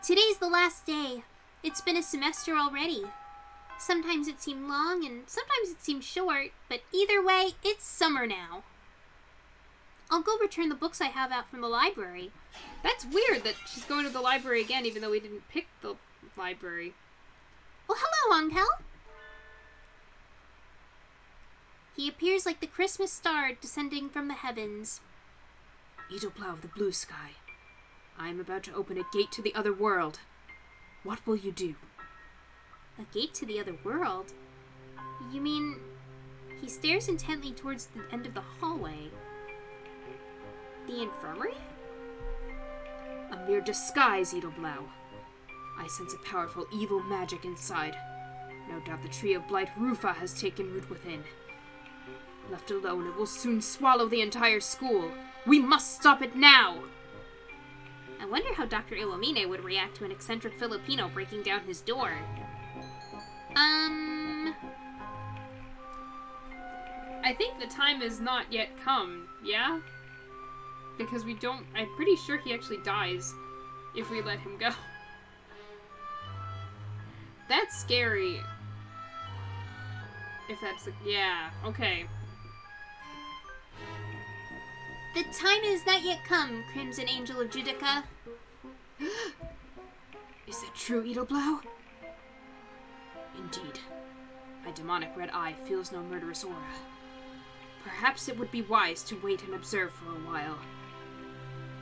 Today's the last day. It's been a semester already. Sometimes it seemed long and sometimes it seemed short, but either way, it's summer now. I'll go return the books I have out from the library. That's weird that she's going to the library again even though we didn't pick the library. Oh, hello, Anghel. He appears like the Christmas star descending from the heavens. Edel Blau of the Blue Sky. I am about to open a gate to the other world. What will you do? A gate to the other world? You mean... He stares intently towards the end of the hallway. The infirmary? A mere disguise, Edel Blau. I sense a powerful evil magic inside. No doubt the Tree of Blight Rufa has taken root within. Left alone, it will soon swallow the entire school. We must stop it now! I wonder how Dr. Iwamine would react to an eccentric Filipino breaking down his door. I think the time has not yet come, yeah? Because we don't... I'm pretty sure he actually dies if we let him go. That's scary. If that's the... Yeah, okay. The time has not yet come, Crimson Angel of Judecca. Is that true, Edel Blau? Indeed. My demonic red eye feels no murderous aura. Perhaps it would be wise to wait and observe for a while.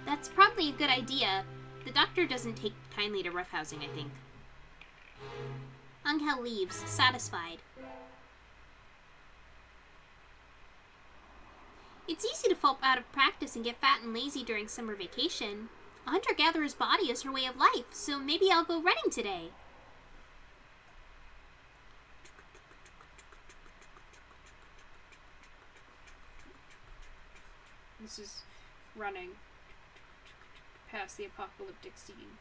That's probably a good idea. The doctor doesn't take kindly to roughhousing, I think. Anghel leaves, satisfied. It's easy to fall out of practice and get fat and lazy during summer vacation. A hunter-gatherer's body is her way of life, so maybe I'll go running today. This is running past the apocalyptic scene.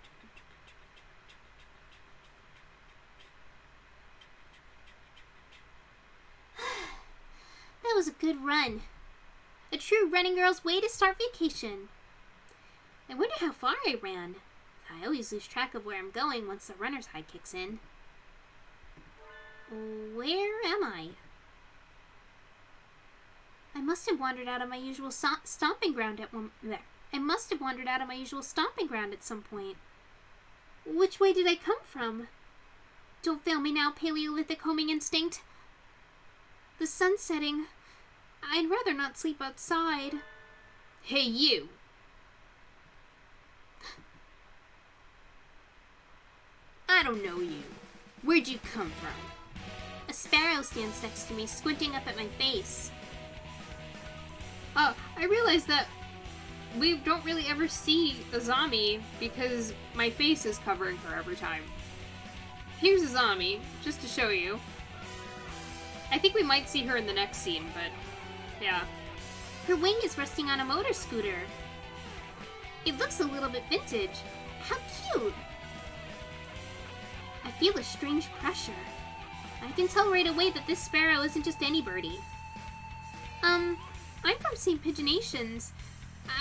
That was a good run. A true running girl's way to start vacation. I wonder how far I ran. I always lose track of where I'm going once the runner's high kicks in. Where am I? I must have wandered out of my usual stomping ground at some point. Which way did I come from? Don't fail me now, Paleolithic homing instinct. The sun's setting. I'd rather not sleep outside. Hey, you! I don't know you. Where'd you come from? A sparrow stands next to me, squinting up at my face. I realized that we don't really ever see Azami because my face is covering her every time. Here's Azami, just to show you. I think we might see her in the next scene, but yeah. Her wing is resting on a motor scooter. It looks a little bit vintage. How cute! I feel a strange pressure. I can tell right away that this sparrow isn't just any birdie. I'm from St. Pigeonation's.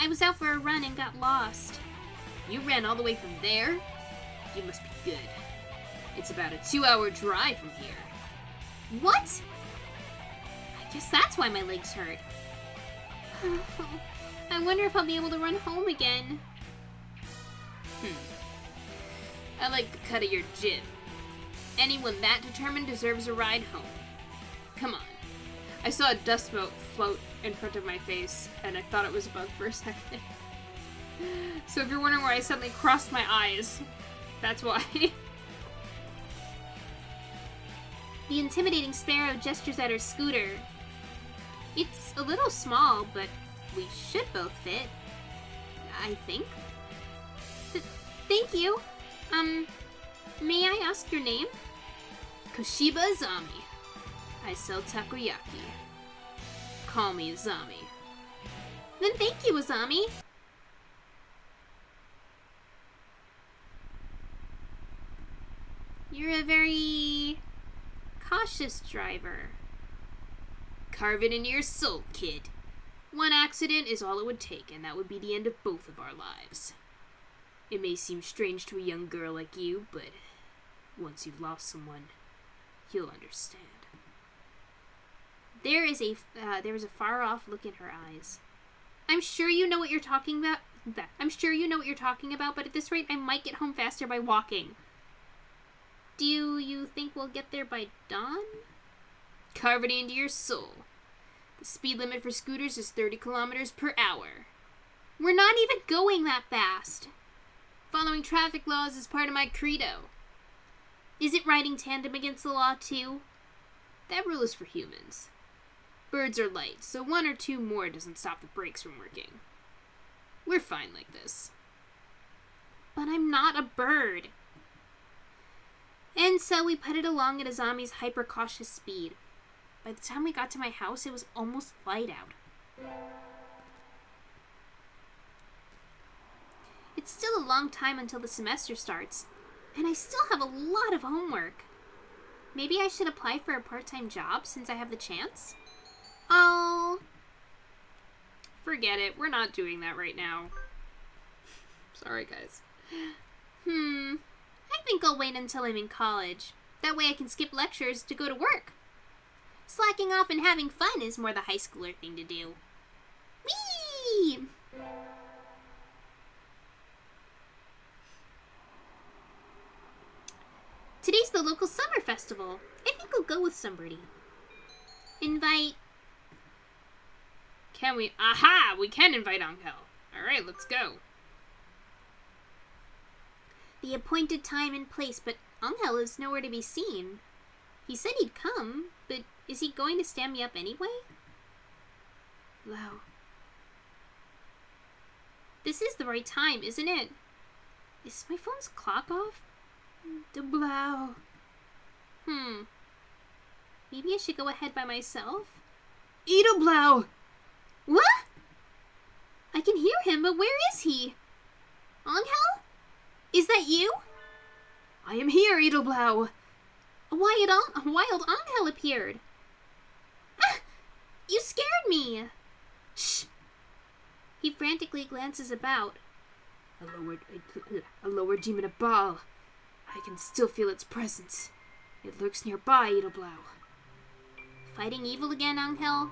I was out for a run and got lost. You ran all the way from there? You must be good. It's about a 2-hour drive from here. What? I guess that's why my legs hurt. I wonder if I'll be able to run home again. I like the cut of your jib. Anyone that determined deserves a ride home. Come on. I saw a dust mote float in front of my face, and I thought it was a bug for a second. So if you're wondering why I suddenly crossed my eyes, that's why. The intimidating sparrow gestures at her scooter. It's a little small, but we should both fit. I think. Thank you. May I ask your name? Koshiba Azami. I sell takoyaki. Call me Azami. Then thank you, Azami. You're a very cautious driver. Carve it into your soul, kid. One accident is all it would take, and that would be the end of both of our lives. It may seem strange to a young girl like you, but once you've lost someone, you'll understand. There is a far-off look in her eyes. I'm sure you know what you're talking about. But at this rate, I might get home faster by walking. Do you think we'll get there by dawn? Carve it into your soul. The speed limit for scooters is 30 kilometers per hour. We're not even going that fast. Following traffic laws is part of my credo. Is it riding tandem against the law, too? That rule is for humans. Birds are light, so 1 or 2 more doesn't stop the brakes from working. We're fine like this. But I'm not a bird. And so we put it along at Azami's hyper-cautious speed. By the time we got to my house, it was almost light out. It's still a long time until the semester starts, and I still have a lot of homework. Maybe I should apply for a part-time job since I have the chance? Oh. Forget it. We're not doing that right now. Sorry, guys. I think I'll wait until I'm in college. That way I can skip lectures to go to work. Slacking off and having fun is more the high schooler thing to do. Whee! Today's the local summer festival. I think I'll go with somebody. Invite... Can we? Aha! We can invite Anghel. Alright, let's go. The appointed time and place, but Anghel is nowhere to be seen. He said he'd come, but is he going to stand me up anyway? Blau. This is the right time, isn't it? Is my phone's clock off? Edel Blau. Maybe I should go ahead by myself? Edel Blau! What? I can hear him, but where is he? Anghel? Is that you? I am here, Edel Blau. A wild Anghel appeared. Ah! You scared me! Shh! He frantically glances about. A lower demon of Baal. I can still feel its presence. It lurks nearby, Edel Blau. Fighting evil again, Anghel?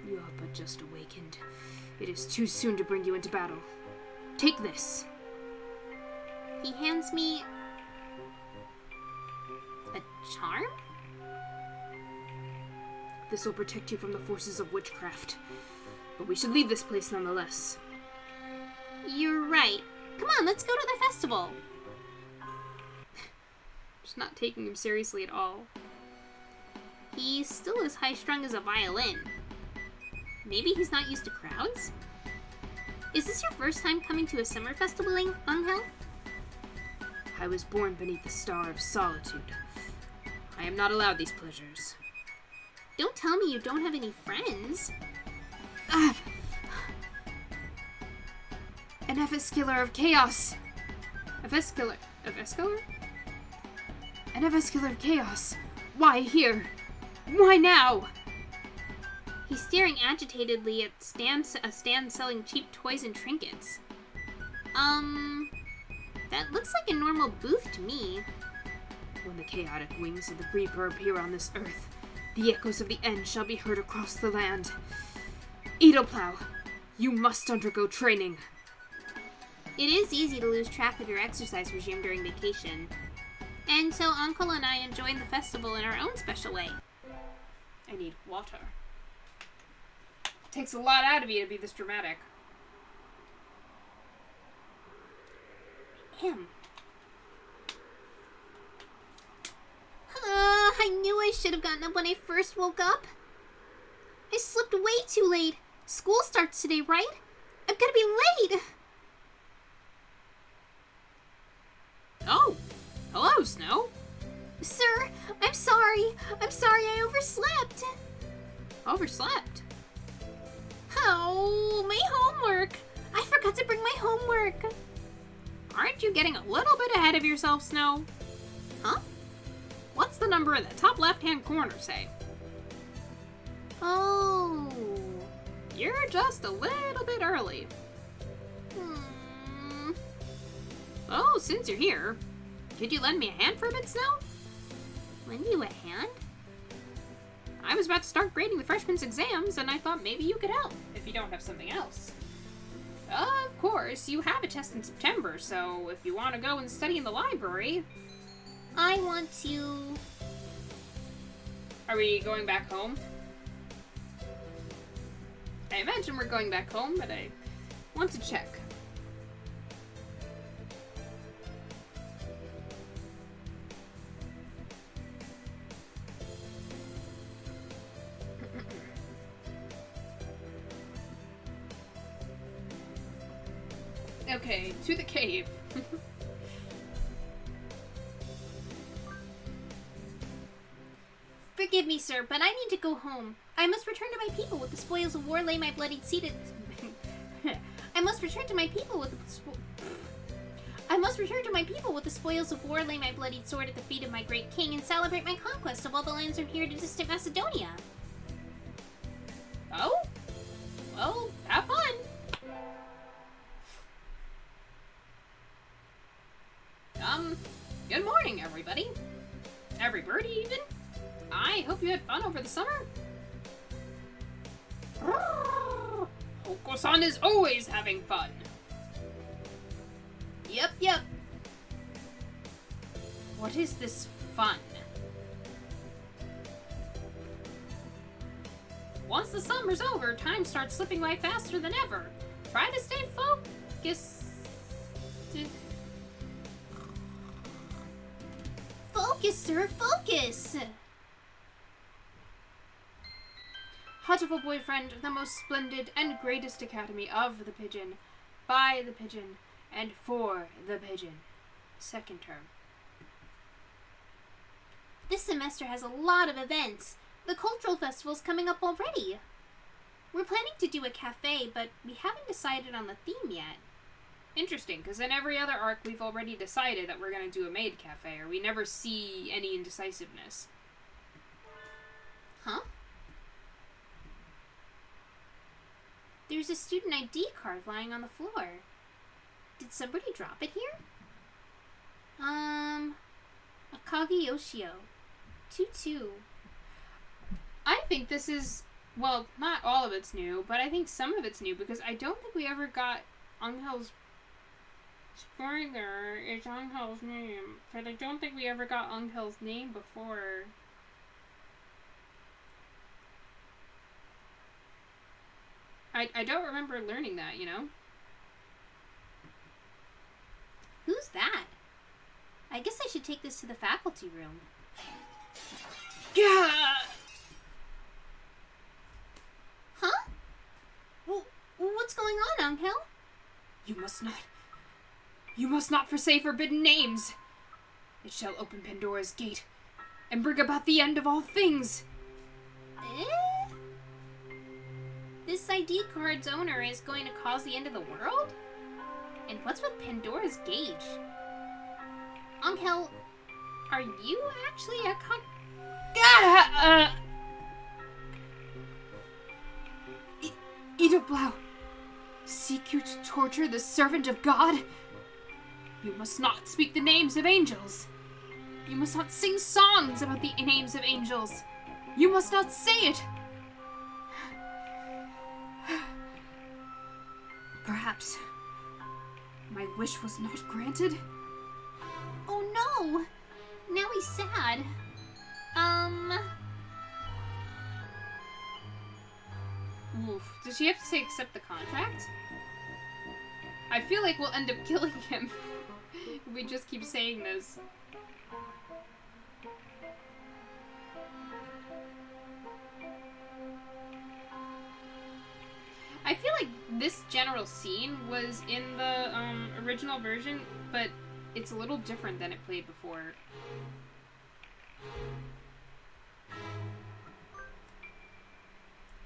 You have but just awakened. It is too soon to bring you into battle. Take this. He hands me... a charm? This will protect you from the forces of witchcraft. But we should leave this place nonetheless. You're right. Come on, let's go to the festival. Just not taking him seriously at all. He's still as high-strung as a violin. Maybe he's not used to crowds? Is this your first time coming to a summer festival, Anghel? I was born beneath the star of solitude. I am not allowed these pleasures. Don't tell me you don't have any friends. Ah! An Evescular of Chaos! Evescular? An Evescular of Chaos! Why here? Why now? He's staring agitatedly at a stand selling cheap toys and trinkets. That looks like a normal booth to me. When the chaotic wings of the Reaper appear on this earth, the echoes of the end shall be heard across the land. Edel Blau, you must undergo training. It is easy to lose track of your exercise regime during vacation. And so Uncle and I enjoyed the festival in our own special way. I need water. It takes a lot out of you to be this dramatic. I knew I should have gotten up when I first woke up. I slept way too late. School starts today, right? I'm gonna be late. Oh, hello, Snow. Sir, I'm sorry. I'm sorry I overslept. Overslept? Oh, my homework. I forgot to bring my homework. Aren't you getting a little bit ahead of yourself, Snow? Huh? What's the number in the top left-hand corner say? Oh. You're just a little bit early. Oh, since you're here, could you lend me a hand for a bit, Snow? Lend you a hand? I was about to start grading the freshmen's exams, and I thought maybe you could help, if you don't have something else. Of course, you have a test in September, so if you want to go and study in the library... I want to... Are we going back home? I imagine we're going back home, but I want to check. Okay, to the cave. Forgive me, sir, but I need to go home. I must return to my people with the spoils of war lay my bloodied seat I must return to my people with the spoils of war lay my bloodied sword at the feet of my great king and celebrate my conquest of all the lands from here to distant Macedonia. Oh? Well, have fun. Good morning, everybody. Every birdie, even. I hope you had fun over the summer. Oko-san is always having fun. Yep. What is this fun? Once the summer's over, time starts slipping by faster than ever. Try to stay focused. Focus, sir, focus! Hatoful boyfriend, the most splendid and greatest academy of the pigeon, by the pigeon, and for the pigeon. Second term. This semester has a lot of events. The cultural festival's coming up already. We're planning to do a cafe, but we haven't decided on the theme yet. Interesting, because in every other arc we've already decided that we're going to do a maid cafe, or we never see any indecisiveness. Huh? There's a student ID card lying on the floor. Did somebody drop it here? Akagi Yoshio. 2-2. I think this is, well, not all of it's new, but I think some of it's new, because I don't think we ever got Anghel's spoiler is Anghel's name, but I don't think we ever got Anghel's name before. I don't remember learning that, you know? Who's that? I guess I should take this to the faculty room. Yeah. Huh? What's going on, Anghel? You must not say forbidden names. It shall open Pandora's gate and bring about the end of all things. Eh? This ID card's owner is going to cause the end of the world? And what's with Pandora's gate? Anghel, are you actually a Edel Blau, seek you to torture the servant of God? You must not speak the names of angels. You must not sing songs about the names of angels. You must not say it. Perhaps my wish was not granted? Oh no! Now he's sad. Oof. Does she have to say accept the contract? I feel like we'll end up killing him if we just keep saying this. I feel like this general scene was in the original version, but it's a little different than it played before.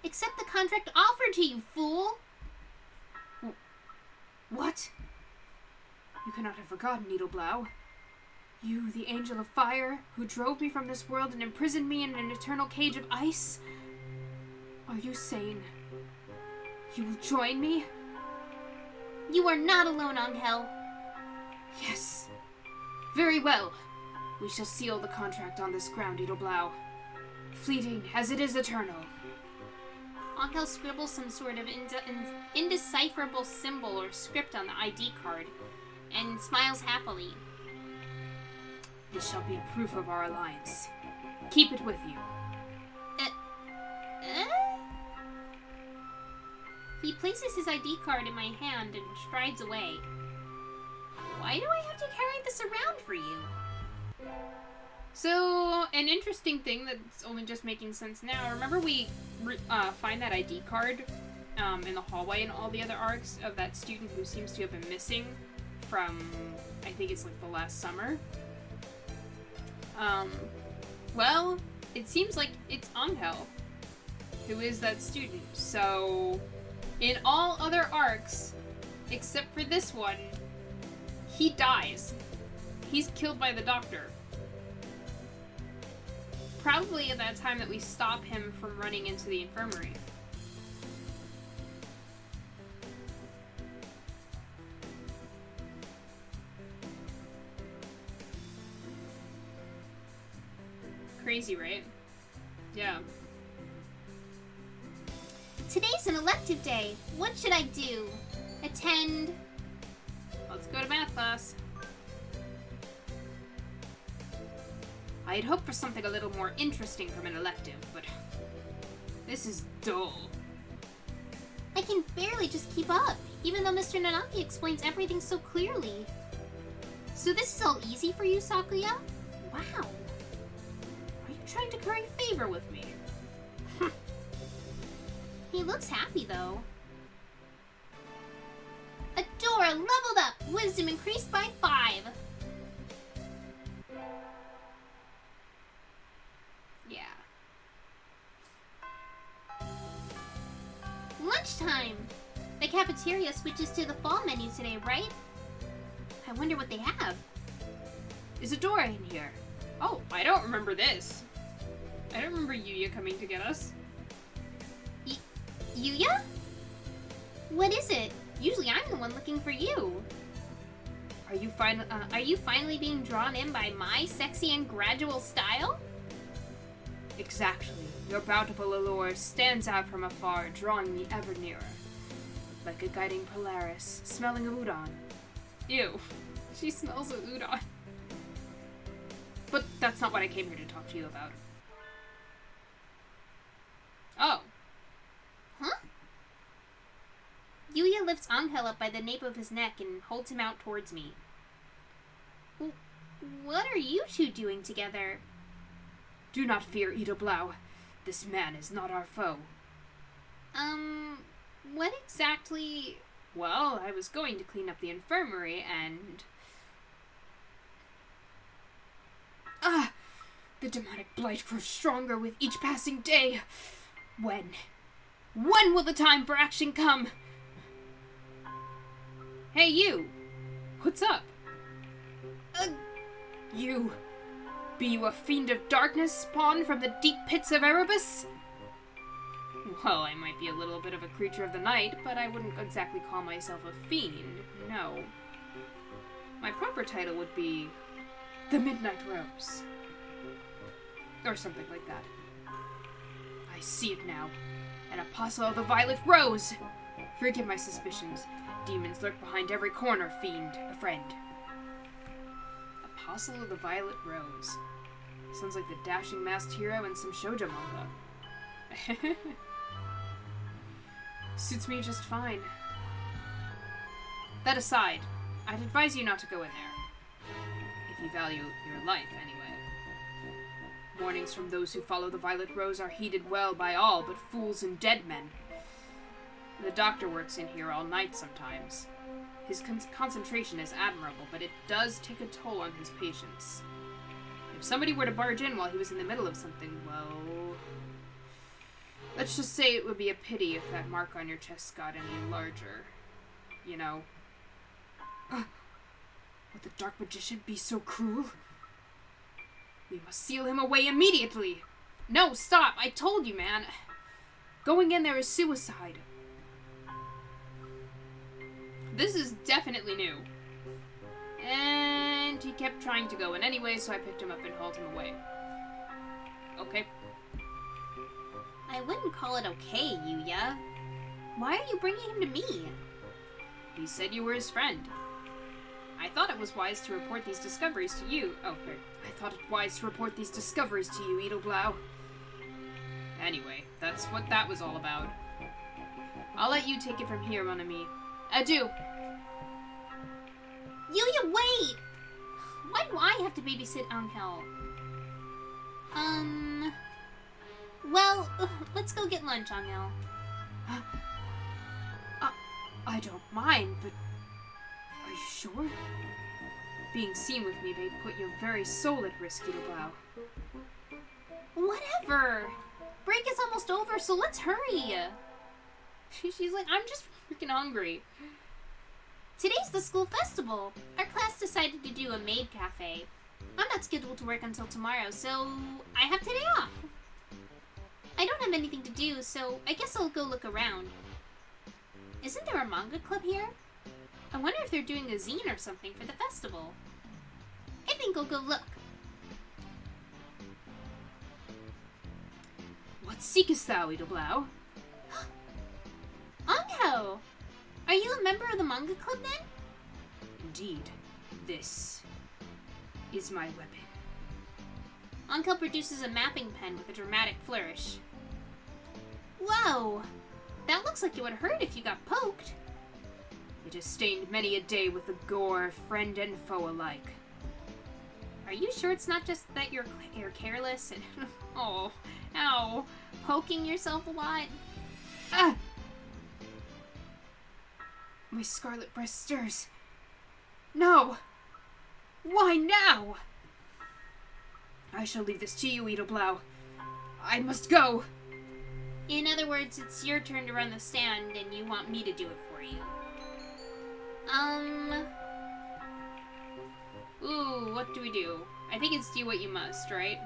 Accept the contract offered to you, fool! What? You cannot have forgotten, Edel Blau. You, the angel of fire, who drove me from this world and imprisoned me in an eternal cage of ice? Are you saying you will join me? You are not alone, Anghel. Yes. Very well. We shall seal the contract on this ground, Edel Blau. Fleeting as it is eternal. Anghel scribbles some sort of indecipherable symbol or script on the ID card and smiles happily. This shall be a proof of our alliance. Keep it with you. He places his ID card in my hand and strides away. Why do I have to carry this around for you? So, an interesting thing that's only just making sense now. Remember we find that ID card in the hallway in all the other arcs of that student who seems to have been missing from, I think it's like the last summer. Well, it seems like it's Anghel who is that student. So, in all other arcs, except for this one, he dies. He's killed by the doctor. Probably at that time that we stop him from running into the infirmary. Crazy, right? Yeah. Today's an elective day. What should I do? Attend? Let's go to math class. I had hoped for something a little more interesting from an elective, but this is dull. I can barely just keep up, even though Mr. Nanaki explains everything so clearly. So this is all easy for you, Sakuya? Wow. Are you trying to curry favor with me? He looks happy, though. Adora leveled up! Wisdom increased by 5. Yeah. Lunchtime! The cafeteria switches to the fall menu today, right? I wonder what they have. Is Adora in here? Oh, I don't remember this. I don't remember Yuya coming to get us. Yuya? What is it? Usually I'm the one looking for you. Are you finally being drawn in by my sexy and gradual style? Exactly. Your bountiful allure stands out from afar, drawing me ever nearer. Like a guiding Polaris, smelling of udon. Ew. She smells of udon. But that's not what I came here to talk to you about. Oh. Huh? Yuya lifts Anghel up by the nape of his neck and holds him out towards me. What are you two doing together? Do not fear, Edel Blau. This man is not our foe. What exactly... Well, I was going to clean up the infirmary and... The demonic blight grows stronger with each passing day. When? When will the time for action come? Hey, you! What's up? You! Be you a fiend of darkness spawned from the deep pits of Erebus? Well, I might be a little bit of a creature of the night, but I wouldn't exactly call myself a fiend, no. My proper title would be the Midnight Rose. Or something like that. I see it now. An apostle of the Violet Rose! Forgive my suspicions. Demons lurk behind every corner, fiend, a friend. Apostle of the Violet Rose. Sounds like the dashing masked hero in some shoujo manga. Suits me just fine. That aside, I'd advise you not to go in there. If you value your life, anyway. Warnings from those who follow the Violet Rose are heeded well by all but fools and dead men. The doctor works in here all night sometimes. His concentration is admirable, but it does take a toll on his patients. If somebody were to barge in while he was in the middle of something, well... Let's just say it would be a pity if that mark on your chest got any larger. You know. Would the Dark Magician be so cruel? We must seal him away immediately! No, stop! I told you, man! Going in there is suicide. This is definitely new. And he kept trying to go in anyway, so I picked him up and hauled him away. Okay. I wouldn't call it okay, Yuya. Why are you bringing him to me? He said you were his friend. I thought it was wise to report these discoveries to you. Oh, wait. I thought it wise to report these discoveries to you, Edel Blau. Anyway, that's what that was all about. I'll let you take it from here, mon ami. Adieu! Yuya, wait! Why do I have to babysit Anghel? Well, let's go get lunch, Anghel. I don't mind, but... Are you sure? Being seen with me may put your very soul at risk, Edel Blau. Whatever! Break is almost over, so let's hurry! She's like, I'm just freaking hungry. Today's the school festival. Our class decided to do a maid cafe. I'm not scheduled to work until tomorrow, so I have today off. I don't have anything to do, so I guess I'll go look around. Isn't there a manga club here? I wonder if they're doing a zine or something for the festival. I think I'll go look. What seekest thou, Edel Blau? Anghel! Are you a member of the manga club then? Indeed. This is my weapon. Anghel produces a mapping pen with a dramatic flourish. Whoa! That looks like it would hurt if you got poked. It has stained many a day with the gore of friend and foe alike. Are you sure it's not just that you're careless and oh, ow, poking yourself a lot? Ah! My scarlet breast stirs. No! Why now? I shall leave this to you, Edel Blau. I must go. In other words, it's your turn to run the stand and you want me to do it for you. Ooh, what do we do? I think it's do what you must, right?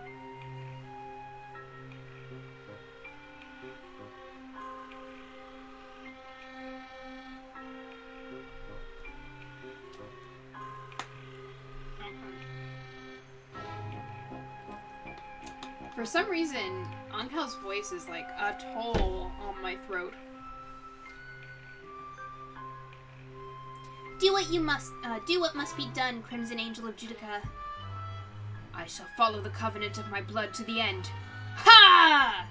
For some reason, Anghel's voice is like a toll on my throat. Do what you must, do what must be done, Crimson Angel of Judecca. I shall follow the covenant of my blood to the end. Ha!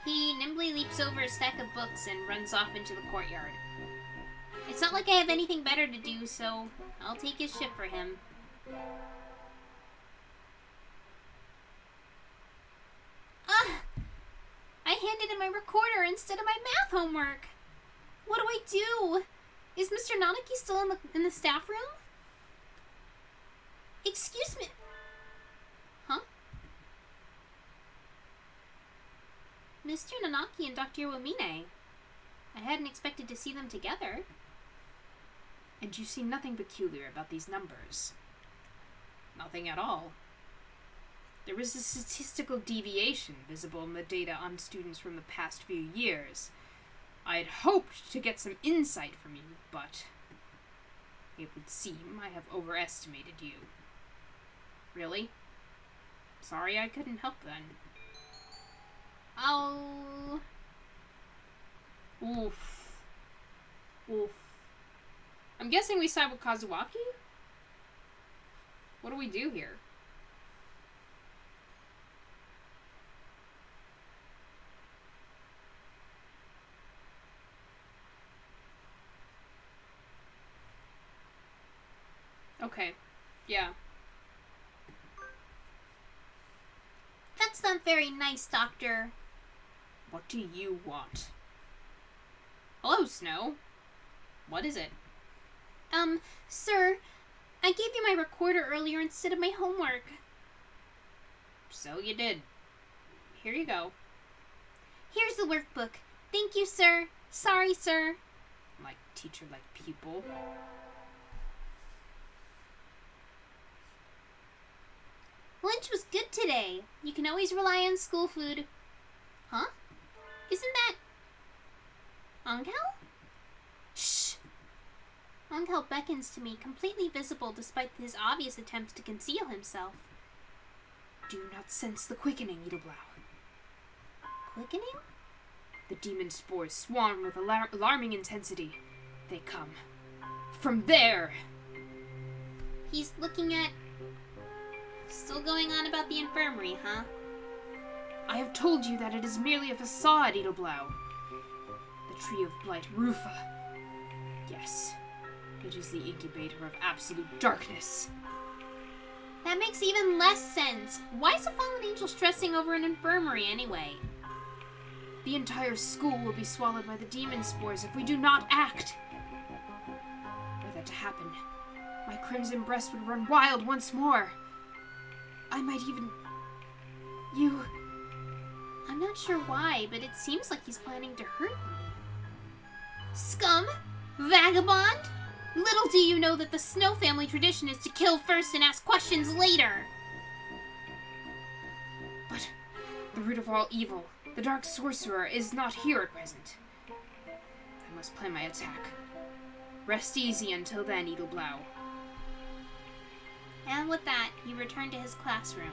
He nimbly leaps over a stack of books and runs off into the courtyard. It's not like I have anything better to do, so I'll take his ship for him. I handed him my recorder instead of my math homework. What do I do? Is Mr. Nanaki still in the staff room? Excuse me. Huh? Mr. Nanaki and Dr. Iwamine. I hadn't expected to see them together. And you see nothing peculiar about these numbers. Nothing at all. There is a statistical deviation visible in the data on students from the past few years. I had hoped to get some insight from you, but it would seem I have overestimated you. Really? Sorry I couldn't help then. Oh. Oof. Oof. I'm guessing we side with Kazuaki? What do we do here? Okay. Yeah. That's not very nice, Doctor. What do you want? Hello, Snow. What is it? Sir, I gave you my recorder earlier instead of my homework. So you did. Here you go. Here's the workbook. Thank you, sir. Sorry, sir. Like teacher, like pupil. Lunch was good today. You can always rely on school food. Huh? Isn't that... Anghel? Shh! Anghel beckons to me, completely visible despite his obvious attempts to conceal himself. Do you not sense the quickening, Edel Blau? Quickening? The demon spores swarm with alarming intensity. They come from there! He's looking at... Still going on about the infirmary, huh? I have told you that it is merely a facade, Edel Blau. The Tree of Blight, Rufa. Yes, it is the incubator of absolute darkness. That makes even less sense. Why is a fallen angel stressing over an infirmary anyway? The entire school will be swallowed by the demon spores if we do not act. Were that to happen, my crimson breast would run wild once more. I might even... You... I'm not sure why, but it seems like he's planning to hurt me. Scum? Vagabond? Little do you know that the Snow family tradition is to kill first and ask questions later. But the root of all evil, the dark sorcerer, is not here at present. I must plan my attack. Rest easy until then, Edel Blau. And with that, he returned to his classroom.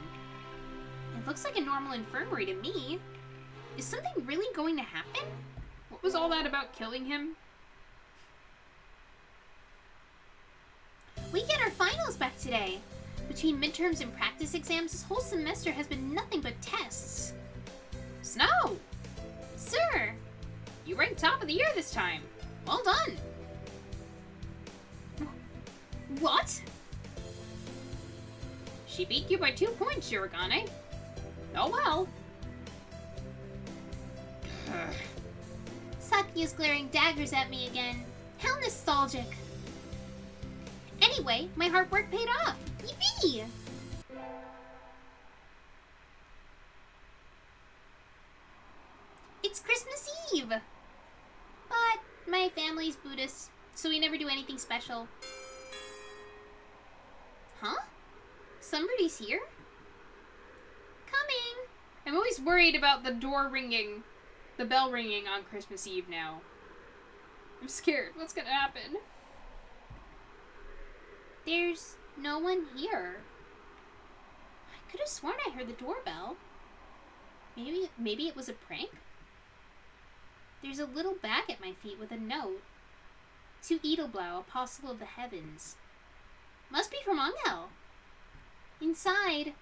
It looks like a normal infirmary to me. Is something really going to happen? What was all that about killing him? We get our finals back today. Between midterms and practice exams, this whole semester has been nothing but tests. Snow! Sir! You ranked top of the year this time. Well done. What? She beat you by 2 points, Shirogane. Oh well. Saki is glaring daggers at me again. How nostalgic. Anyway, my hard work paid off. Yippee! It's Christmas Eve! But my family's Buddhist, so we never do anything special. Huh? Somebody's here? Coming! I'm always worried about the door ringing, the bell ringing on Christmas Eve now. I'm scared. What's gonna happen? There's no one here. I could have sworn I heard the doorbell. Maybe it was a prank? There's a little bag at my feet with a note. To Edel Blau, Apostle of the Heavens. Must be from Anghel. Inside,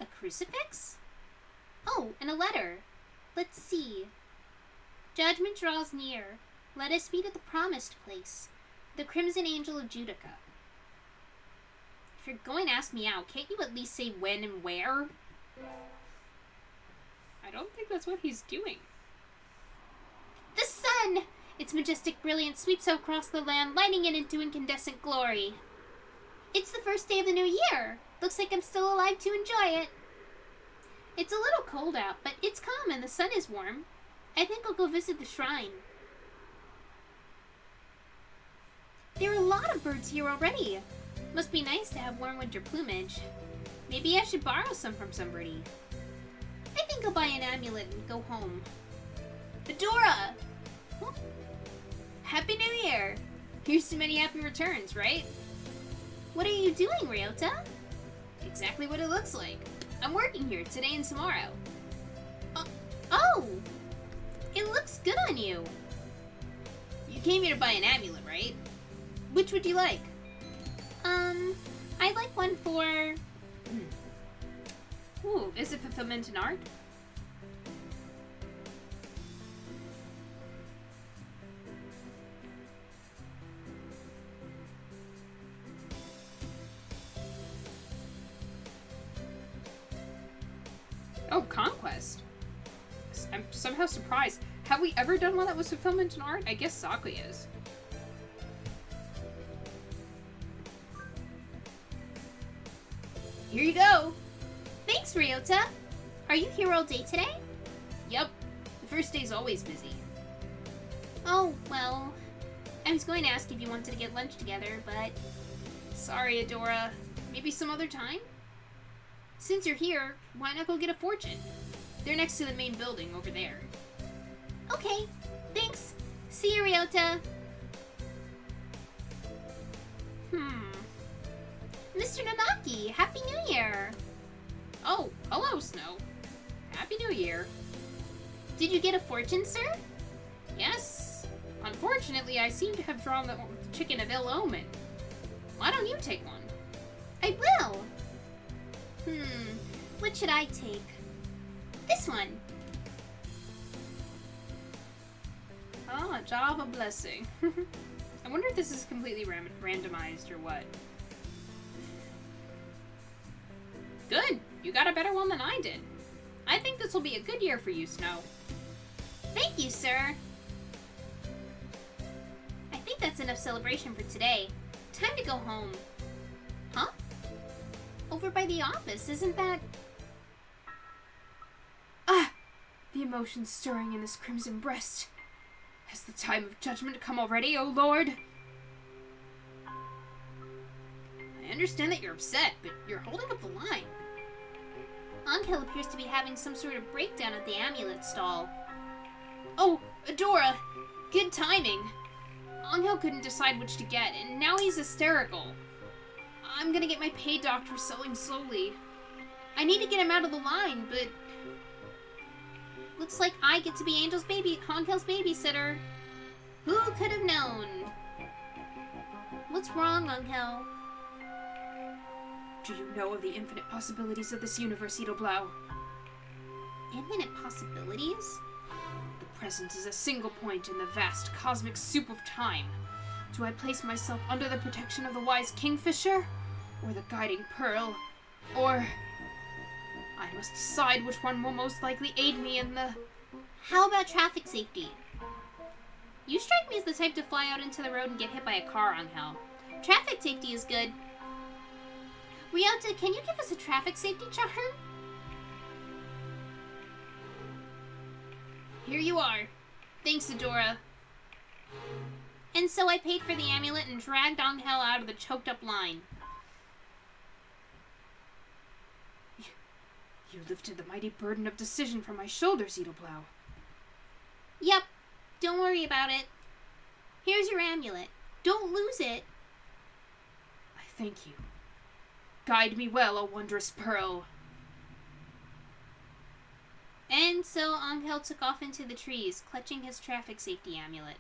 a crucifix? Oh, and a letter. Let's see. Judgment draws near. Let us meet at the promised place, the Crimson Angel of Judecca. If you're going to ask me out, can't you at least say when and where? I don't think that's what he's doing. The sun! Its majestic brilliance sweeps across the land, lighting it into incandescent glory. It's the first day of the new year. Looks like I'm still alive to enjoy it. It's a little cold out, but it's calm and the sun is warm. I think I'll go visit the shrine. There are a lot of birds here already. Must be nice to have warm winter plumage. Maybe I should borrow some from somebody. I think I'll buy an amulet and go home. Adora! Huh? Happy New Year! Here's to many happy returns, right? What are you doing, Ryota? Exactly what it looks like. I'm working here today and tomorrow. Oh! It looks good on you. You came here to buy an amulet, right? Which would you like? I'd like one for... Ooh, is it fulfillment in art? Oh, Conquest. I'm somehow surprised. Have we ever done one that was fulfillment in art? I guess Saku is. Here you go. Thanks, Ryota. Are you here all day today? Yep. The first day's always busy. Oh, well, I was going to ask if you wanted to get lunch together, but... Sorry, Adora. Maybe some other time? Since you're here, why not go get a fortune? They're next to the main building over there. Okay, thanks. See you, Ryota. Mr. Nanaki, Happy New Year! Oh, hello, Snow. Happy New Year. Did you get a fortune, sir? Yes. Unfortunately, I seem to have drawn the chicken of ill omen. Why don't you take one? I will. What should I take? This one. Ah, Jar of a Blessing. I wonder if this is completely randomized or what. Good! You got a better one than I did. I think this will be a good year for you, Snow. Thank you, sir. I think that's enough celebration for today. Time to go home. Huh? Over by the office, isn't that... Ah! The emotions stirring in this crimson breast. Has the time of judgment come already, O Lord? I understand that you're upset, but you're holding up the line. Anghel appears to be having some sort of breakdown at the amulet stall. Oh, Adora! Good timing. Anghel couldn't decide which to get, and now he's hysterical. I'm gonna get my paid doctor selling slowly. I need to get him out of the line, but... Looks like I get to be Anghel's babysitter. Who could have known? What's wrong, Anghel? Do you know of the infinite possibilities of this universe, Edel Blau? Infinite possibilities? The present is a single point in the vast cosmic soup of time. Do I place myself under the protection of the wise kingfisher? Or the guiding pearl? Or... I must decide which one will most likely aid me in the... How about traffic safety? You strike me as the type to fly out into the road and get hit by a car, Anghel. Traffic safety is good. Ryota, can you give us a traffic safety charm? Here you are. Thanks, Adora. And so I paid for the amulet and dragged Anghel out of the choked up line. You lifted the mighty burden of decision from my shoulders, Edel Blau. Yep, don't worry about it. Here's your amulet. Don't lose it. I thank you. Guide me well, O wondrous pearl. And so Anghel took off into the trees, clutching his traffic safety amulet.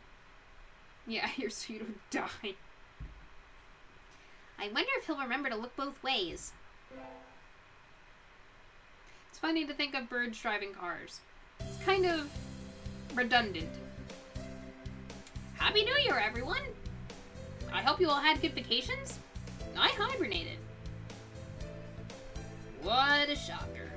Yeah, you're so you don't die. I wonder if he'll remember to look both ways. It's funny to think of birds driving cars. It's kind of redundant. Happy New Year, everyone! I hope you all had good vacations. I hibernated. What a shocker.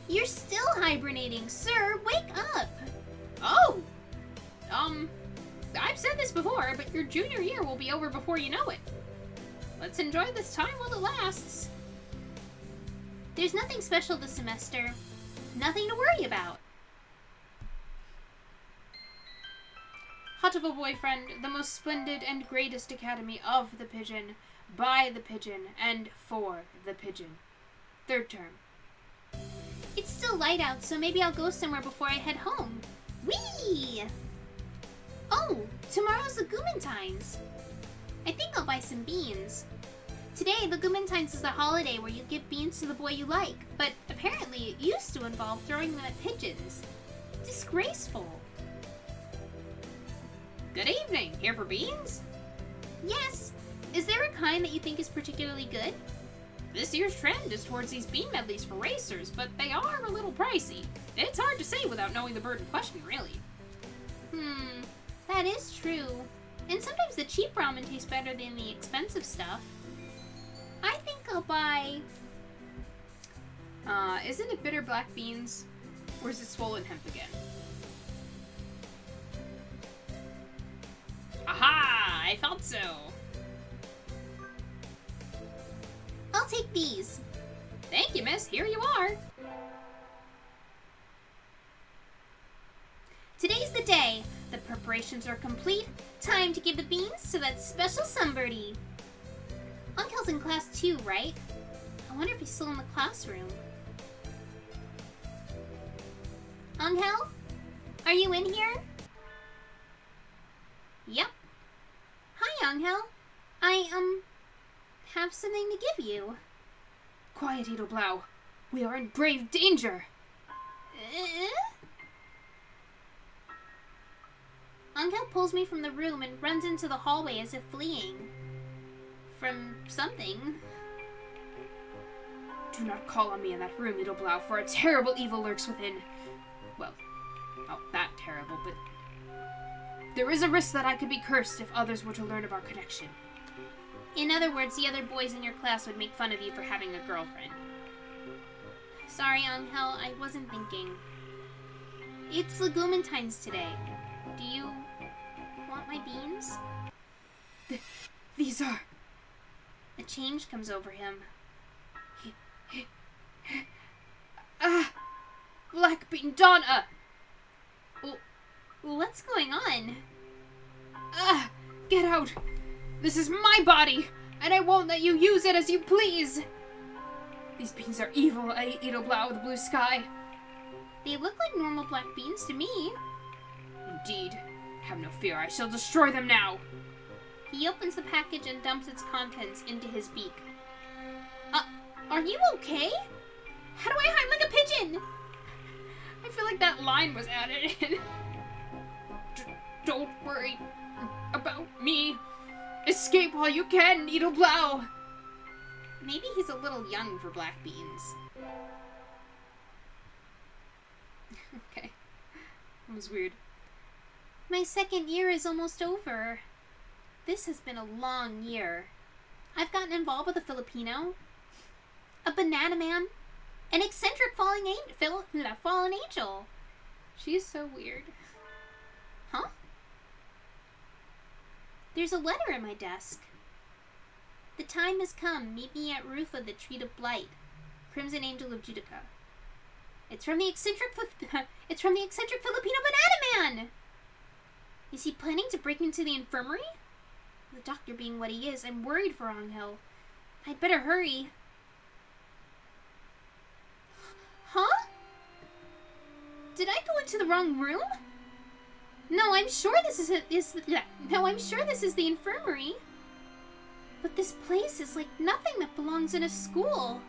You're still hibernating, sir! Wake up! Oh! I've said this before, but your junior year will be over before you know it. Let's enjoy this time while it lasts. There's nothing special this semester. Nothing to worry about. Hatoful boyfriend, the most splendid and greatest academy of the pigeon, by the pigeon, and for the pigeon. Third term. It's still light out, so maybe I'll go somewhere before I head home. Whee! Oh, tomorrow's the Gumentines. I think I'll buy some beans. Today, the Gumentines is a holiday where you give beans to the boy you like, but apparently it used to involve throwing them at pigeons. Disgraceful. Good evening. Here for beans? Yes. Is there a kind that you think is particularly good? This year's trend is towards these bean medleys for racers, but they are a little pricey. It's hard to say without knowing the bird in question, really. That is true. And sometimes the cheap ramen tastes better than the expensive stuff. I think I'll buy... Isn't it bitter black beans? Or is it swollen hemp again? Aha! I thought so! I'll take these. Thank you, miss. Here you are. Today's the day. The preparations are complete. Time to give the beans to that special somebody. Anghel's in class too, right? I wonder if he's still in the classroom. Anghel? Are you in here? Yep. Hi, Anghel. I, have something to give you. Quiet, Edel Blau. We are in grave danger. Anghel pulls me from the room and runs into the hallway as if fleeing. From something. Do not call on me in that room, Edel Blau, for a terrible evil lurks within. Well, not that terrible, but there is a risk that I could be cursed if others were to learn of our connection. In other words, the other boys in your class would make fun of you for having a girlfriend. Sorry, Anghel, I wasn't thinking. It's Legumentines today. Do you want my beans? These are... A change comes over him. Black Bean Donna! What's going on? Get out! This is my body, and I won't let you use it as you please! These beans are evil, Edel Blau of the blue sky. They look like normal black beans to me. Indeed. Have no fear, I shall destroy them now! He opens the package and dumps its contents into his beak. Are you okay? How do I hide like a pigeon? I feel like that line was added in. Don't worry about me. Escape while you can, Edel Blau! Maybe he's a little young for black beans. Okay. That was weird. My second year is almost over. This has been a long year. I've gotten involved with a Filipino, a banana man, an eccentric fallen angel. She's so weird. Huh? There's a letter in my desk. The time has come. Meet me at Rufa, the Tree of Blight, Crimson Angel of Judecca. It's from the eccentric Filipino banana man. Is he planning to break into the infirmary? The doctor being what he is, I'm worried for Anghel. I'd better hurry. Huh? Did I go into the wrong room? No, I'm sure this is the infirmary. But this place is like nothing that belongs in a school.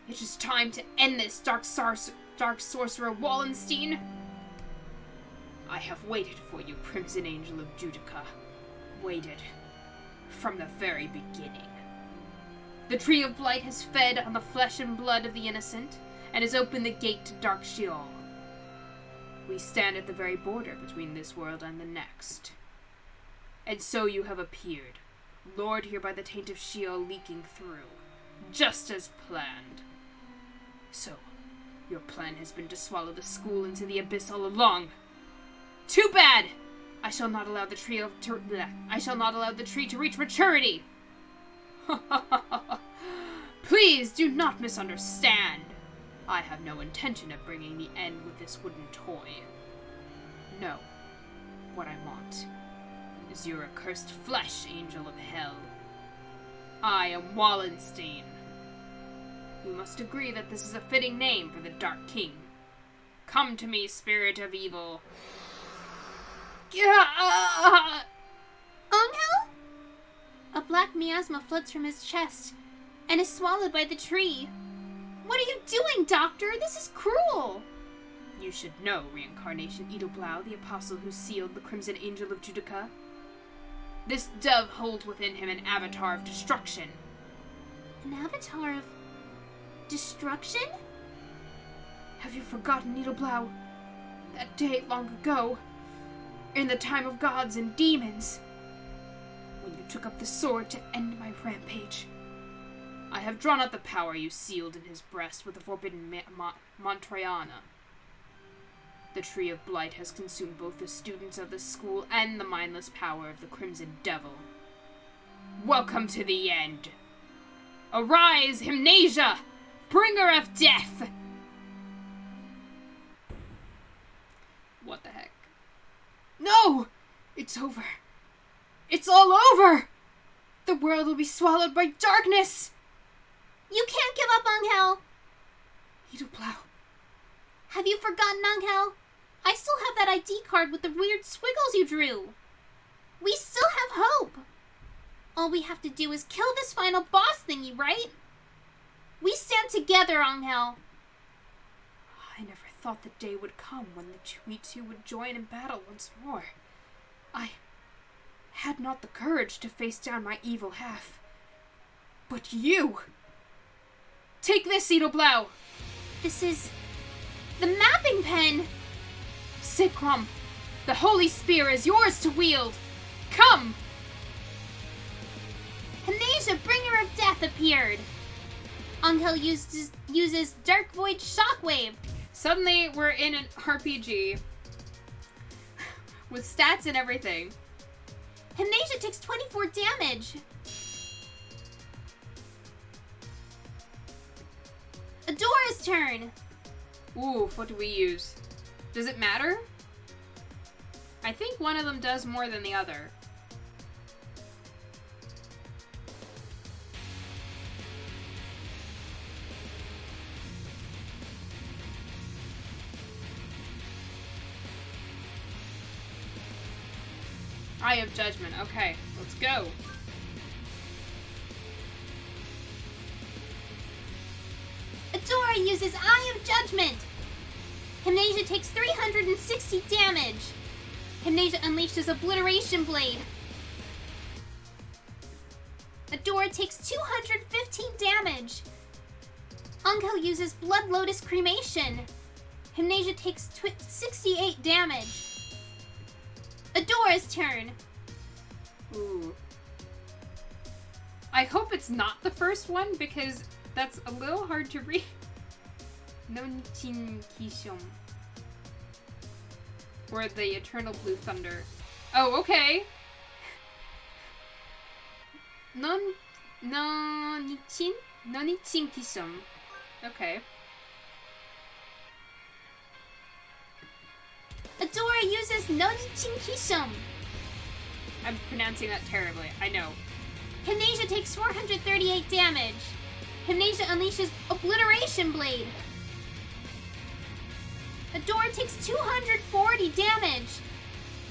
It is time to end this, dark sorcerer Wallenstein. I have waited for you, Crimson Angel of Judecca. Waited from the very beginning. The Tree of Blight has fed on the flesh and blood of the innocent, and has opened the gate to Dark Sheol. We stand at the very border between this world and the next. And so you have appeared, lured here by the taint of Sheol leaking through, just as planned. So, your plan has been to swallow the school into the abyss all along. Too bad! I shall not allow the tree to reach maturity. Please do not misunderstand. I have no intention of bringing the end with this wooden toy. No. What I want is your accursed flesh, Angel of Hell. I am Wallenstein. We must agree that this is a fitting name for the Dark King. Come to me, spirit of evil. Anghel? A black miasma floods from his chest and is swallowed by the tree. What are you doing, Doctor? This is cruel. You should know, Reincarnation Edel Blau, the apostle who sealed the Crimson Angel of Judecca. This dove holds within him an avatar of destruction. An avatar of destruction? Have you forgotten, Edel Blau? That day long ago, in the time of gods and demons, when you took up the sword to end my rampage. I have drawn out the power you sealed in his breast with the forbidden Montrayana. The Tree of Blight has consumed both the students of the school and the mindless power of the Crimson Devil. Welcome to the end. Arise, Hymnasia, bringer of death! What the heck? No! It's over. It's all over! The world will be swallowed by darkness! You can't give up, Anghel! Edel Blau. Have you forgotten, Anghel? I still have that ID card with the weird squiggles you drew. We still have hope. All we have to do is kill this final boss thingy, right? We stand together, Anghel. I never thought the day would come when we two would join in battle once more. I had not the courage to face down my evil half. But you! Take this, Edel Blau! This is the mapping pen! Sidcrom, the Holy Spear is yours to wield! Come! Hymnasia, bringer of death, appeared! Anghel uses Dark Void Shockwave! Suddenly, we're in an RPG with stats and everything. Hymnasia takes 24 damage! Adora's turn! Ooh, what do we use? Does it matter? I think one of them does more than the other. Eye of Judgment. Okay, let's go. Adora uses Eye of Judgment! Hymnasia takes 360 damage! Hymnasia unleashes Obliteration Blade! Adora takes 215 damage. Anghel uses Blood Lotus Cremation. Hymnasia takes 68 damage. Adora's turn. Ooh. I hope it's not the first one, because that's a little hard to read. Nonchin Kishom. Or the Eternal Blue Thunder. Oh, okay. Nonichin Kishom. Okay. Adora uses Nonichin Kishom. I'm pronouncing that terribly, I know. Hymnasia takes 438 damage. Hymnasia unleashes Obliteration Blade. Adora takes 240 damage.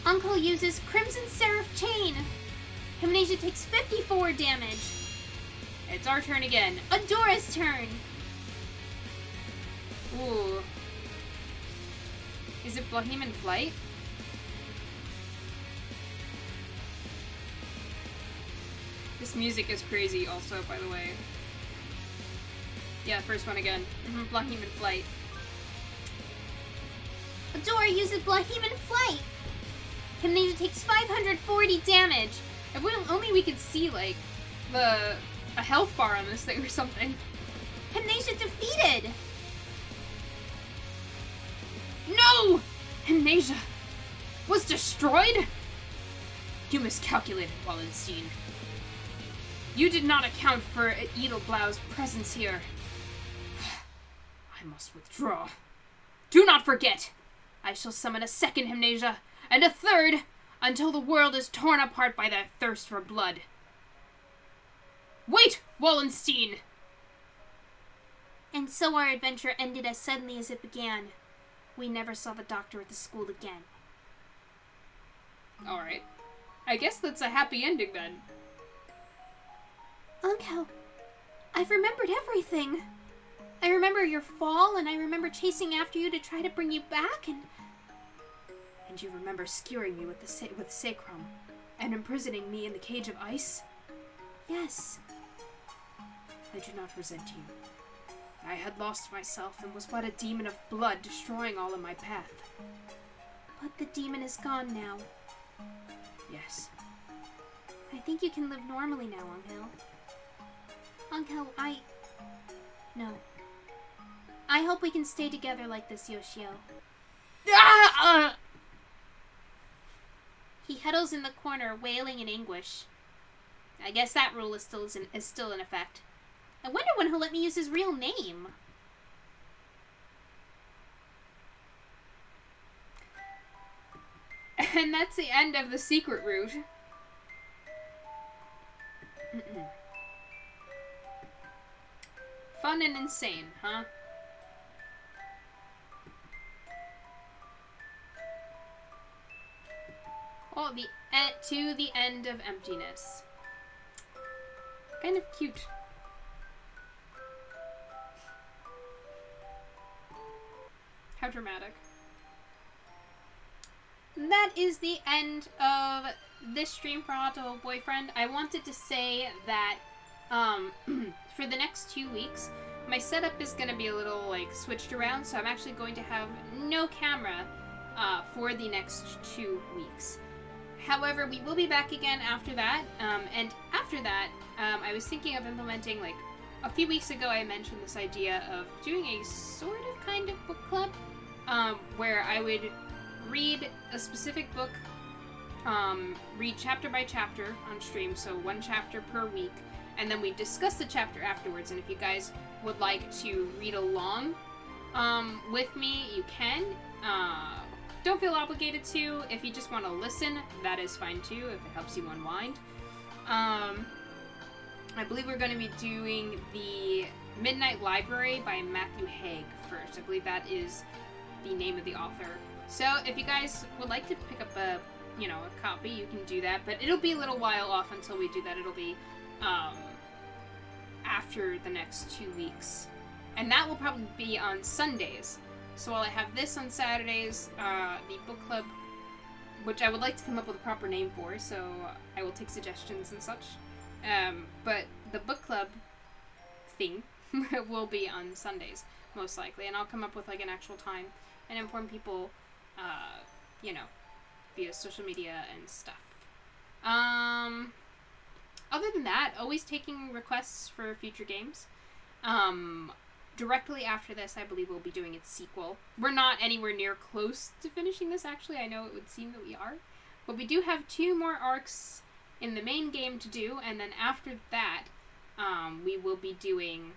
Anghel uses Crimson Seraph Chain. Hymnasia takes 54 damage. It's our turn again. Adora's turn. Ooh. Is it Bohemian Flight? This music is crazy also, by the way. Yeah, first one again. Bohemian Flight. Adora uses Bohemian Flight. Hymnasia takes 540 damage. If only we could see, like, a health bar on this thing or something. Hymnasia defeated. No! Hymnasia was destroyed? You miscalculated, Wallenstein. You did not account for Edel Blau's presence here. I must withdraw. Do not forget! I shall summon a second Hymnasia, and a third, until the world is torn apart by their thirst for blood. Wait, Wallenstein! And so our adventure ended as suddenly as it began. We never saw the doctor at the school again. Alright. I guess that's a happy ending then. Anghel, I've remembered everything. I remember your fall, and I remember chasing after you to try to bring you back, and you remember skewering me with sacrum, and imprisoning me in the cage of ice? Yes. I do not resent you. I had lost myself and was but a demon of blood destroying all in my path. But the demon is gone now. Yes. I think you can live normally now, Anghel. Anghel, No. I hope we can stay together like this, Yoshio. He huddles in the corner, wailing in anguish. I guess that rule is still in effect. I wonder when he'll let me use his real name. And that's the end of the secret route. Fun and insane, huh? Well, to the end of emptiness. Kind of cute. How dramatic. That is the end of this stream for Hatoful Boyfriend. I wanted to say that for the next 2 weeks, my setup is going to be a little like switched around, so I'm actually going to have no camera for the next 2 weeks. However, we will be back again after that, and after that, I was thinking of implementing, like, a few weeks ago I mentioned this idea of doing a sort of kind of book club, where I would read a specific book, read chapter by chapter on stream, so 1 chapter per week, and then we discuss the chapter afterwards, and if you guys would like to read along with me, you can. Don't feel obligated to. If you just want to listen, that is fine too, if it helps you unwind. I believe we're going to be doing the Midnight Library by Matthew Haig first. I believe that is the name of the author. So if you guys would like to pick up a copy, you can do that, but it'll be a little while off until we do that. It'll be after the next 2 weeks. And that will probably be on Sundays. So while I have this on Saturdays, the book club, which I would like to come up with a proper name for, so I will take suggestions and such, But the book club thing will be on Sundays, most likely. And I'll come up with, like, an actual time and inform people, you know, via social media and stuff. Other than that, always taking requests for future games. Directly after this, I believe we'll be doing its sequel. We're not anywhere near close to finishing this, actually. I know it would seem that we are. But we do have 2 more arcs in the main game to do, and then after that, we will be doing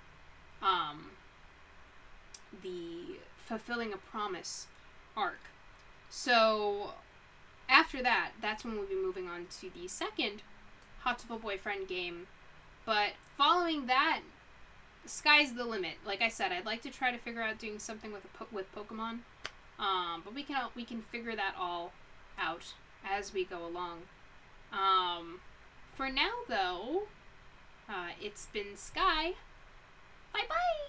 the Fulfilling a Promise arc. So, after that, that's when we'll be moving on to the second Hatoful Boyfriend game. But following that, sky's the limit. Like I said, I'd like to try to figure out doing something with Pokemon. But we can figure that all out as we go along. For now, though, it's been Sky. Bye-bye!